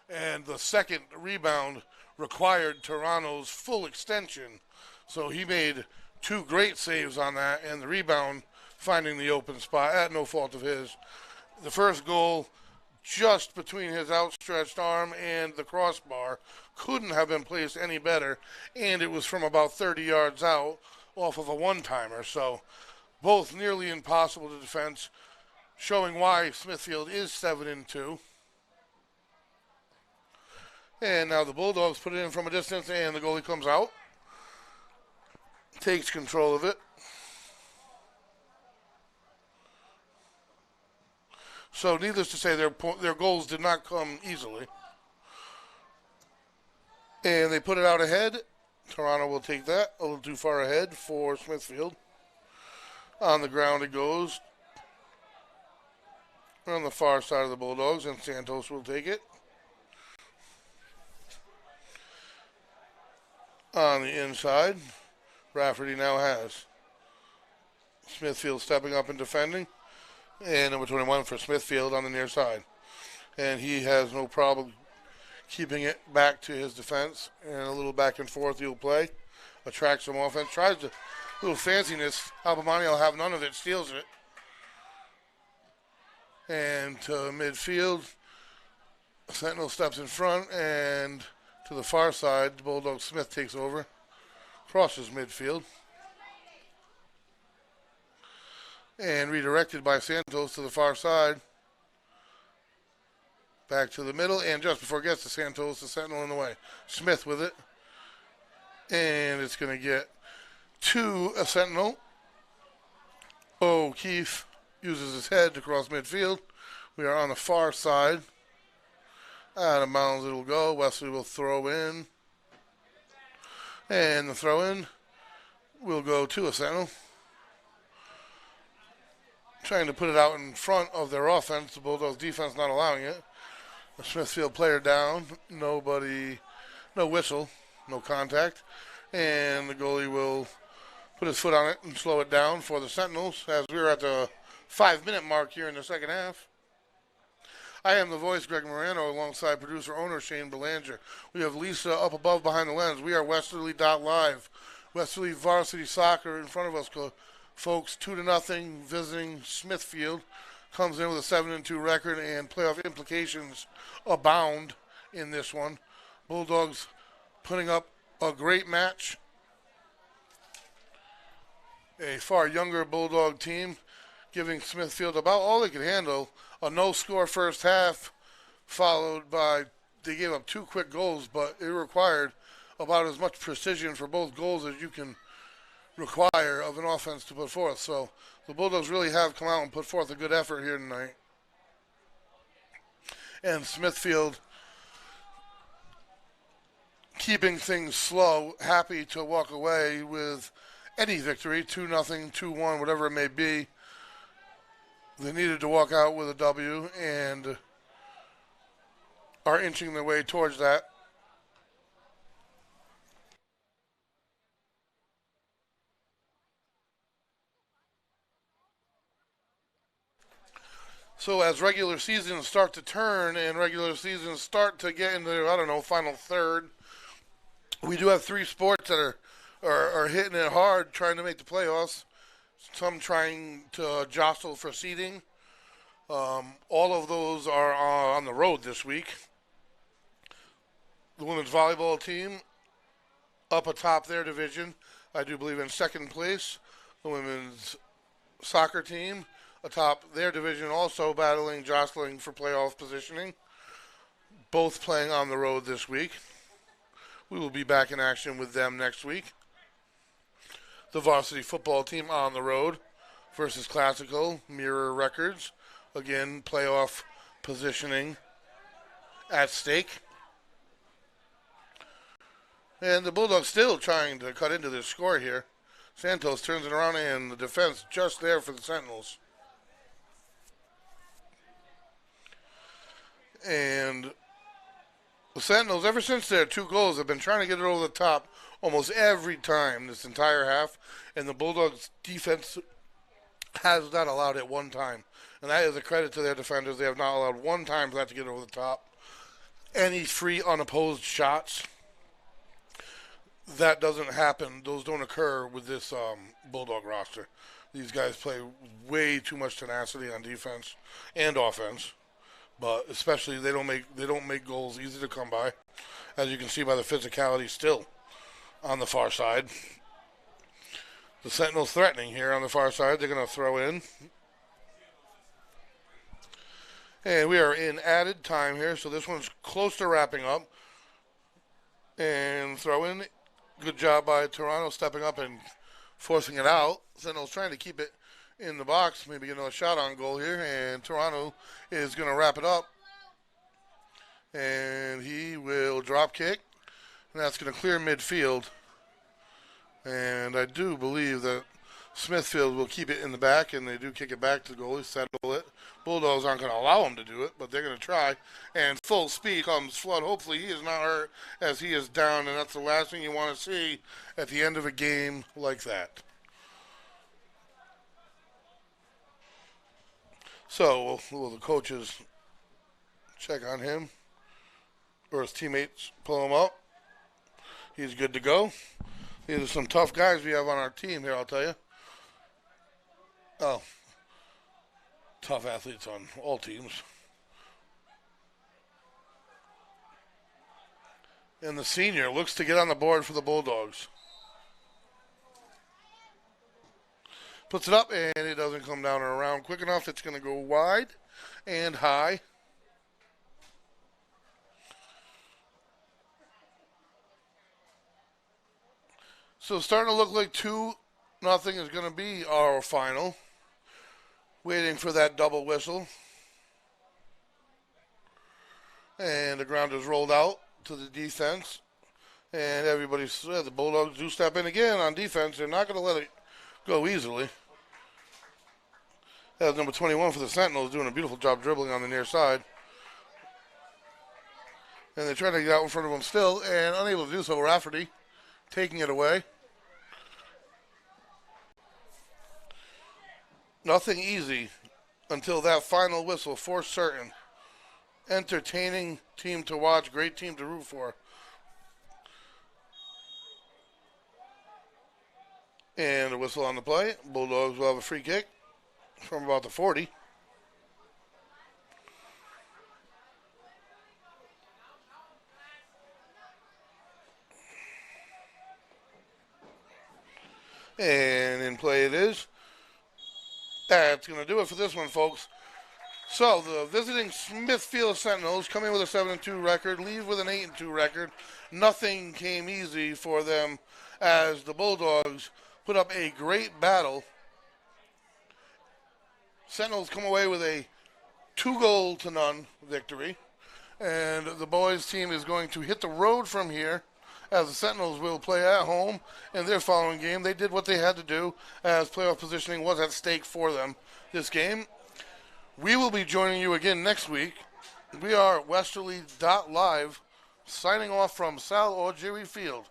and the second rebound required Toronto's full extension, so he made 2 great saves on that, and the rebound finding the open spot at no fault of his. The first goal just between his outstretched arm and the crossbar, couldn't have been placed any better, and it was from about 30 yards out off of a one-timer, so both nearly impossible to defend, showing why Smithfield is 7-2. And now the Bulldogs put it in from a distance, and the goalie comes out. Takes control of it. So needless to say, their goals did not come easily. And they put it out ahead. Toronto will take that a little too far ahead for Smithfield. On the ground it goes. On the far side of the Bulldogs, and Santos will take it. On the inside, Rafferty now has Smithfield stepping up and defending. And number 21 for Smithfield on the near side. And he has no problem keeping it back to his defense, and a little back and forth he'll play. Attracts some offense. Tries to, little fanciness. Albamani will have none of it. Steals it. And to midfield. Sentinel steps in front, and to the far side, the Bulldog Smith takes over. Crosses midfield. And redirected by Santos to the far side. Back to the middle, and just before it gets to Santos, the Sentinel in the way. Smith with it. And it's going to get to a Sentinel. O'Keefe uses his head to cross midfield. We are on the far side. Out of bounds it'll go. Westerly will throw in. And the throw in will go to a Sentinel. Trying to put it out in front of their offense. The Bulldogs defense not allowing it. The Smithfield player down. No whistle. No contact. And the goalie will put his foot on it and slow it down for the Sentinels as we're at the 5-minute mark here in the second half. I am the voice, Greg Morano, alongside producer-owner Shane Belanger. We have Lisa up above behind the lens. We are Westerly.live. Westerly Varsity Soccer in front of us, folks. 2-0, visiting Smithfield. Comes in with a 7-2 record, and playoff implications abound in this one. Bulldogs putting up a great match. A far younger Bulldog team giving Smithfield about all they could handle. A no-score first half, followed by, they gave up 2 quick goals, but it required about as much precision for both goals as you can require of an offense to put forth. So the Bulldogs really have come out and put forth a good effort here tonight. And Smithfield keeping things slow, happy to walk away with any victory, 2-0, 2-1, whatever it may be. They needed to walk out with a W and are inching their way towards that. So as regular seasons start to turn and regular seasons start to get into, final third, we do have 3 sports that are hitting it hard, trying to make the playoffs. Some trying to jostle for seeding. All of those are on the road this week. The women's volleyball team up atop their division, I do believe in second place. The women's soccer team atop their division, also jostling for playoff positioning. Both playing on the road this week. We will be back in action with them next week. The varsity football team on the road versus Classical, mirror records. Again, playoff positioning at stake. And the Bulldogs still trying to cut into this score here. Santos turns it around, and the defense just there for the Sentinels. And the Sentinels, ever since their 2 goals, have been trying to get it over the top almost every time this entire half, and the Bulldogs defense has not allowed it one time. And that is a credit to their defenders. They have not allowed one time for that to get over the top. Any free unopposed shots, that doesn't happen. Those don't occur with this Bulldog roster. These guys play way too much tenacity on defense and offense. But especially they don't make goals easy to come by, as you can see by the physicality still on the far side. The Sentinels threatening here on the far side. They're going to throw in. And we are in added time here, so this one's close to wrapping up. And throw in. Good job by Toronto stepping up and forcing it out. Sentinels trying to keep it in the box, maybe get another shot on goal here, and Toronto is going to wrap it up. And he will drop kick, and that's going to clear midfield. And I do believe that Smithfield will keep it in the back, and they do kick it back to the goalie, settle it. Bulldogs aren't going to allow him to do it, but they're going to try. And full speed comes Flood. Hopefully he is not hurt as he is down, and that's the last thing you want to see at the end of a game like that. So will the coaches check on him? or his teammates pull him up. He's good to go. These are some tough guys we have on our team here, I'll tell you. Oh, tough athletes on all teams. And the senior looks to get on the board for the Bulldogs. Puts it up, and it doesn't come down and around quick enough. It's going to go wide and high. So it's starting to look like 2-0 is going to be our final. Waiting for that double whistle. And the ground is rolled out to the defense. And everybody said the Bulldogs do step in again on defense. They're not going to let it go easily. That's number 21 for the Sentinels, doing a beautiful job dribbling on the near side. And they're trying to get out in front of them still, and unable to do so. Rafferty taking it away. Nothing easy until that final whistle for certain. Entertaining team to watch, great team to root for. And a whistle on the play. Bulldogs will have a free kick from about the 40. And in play it is. That's going to do it for this one, folks. So the visiting Smithfield Sentinels come in with a 7-2 record, leave with an 8-2 record. Nothing came easy for them as the Bulldogs put up a great battle. Sentinels come away with a 2-0 victory. And the boys team is going to hit the road from here as the Sentinels will play at home in their following game. They did what they had to do as playoff positioning was at stake for them this game. We will be joining you again next week. We are Westerly.live signing off from Sal Augeri Field.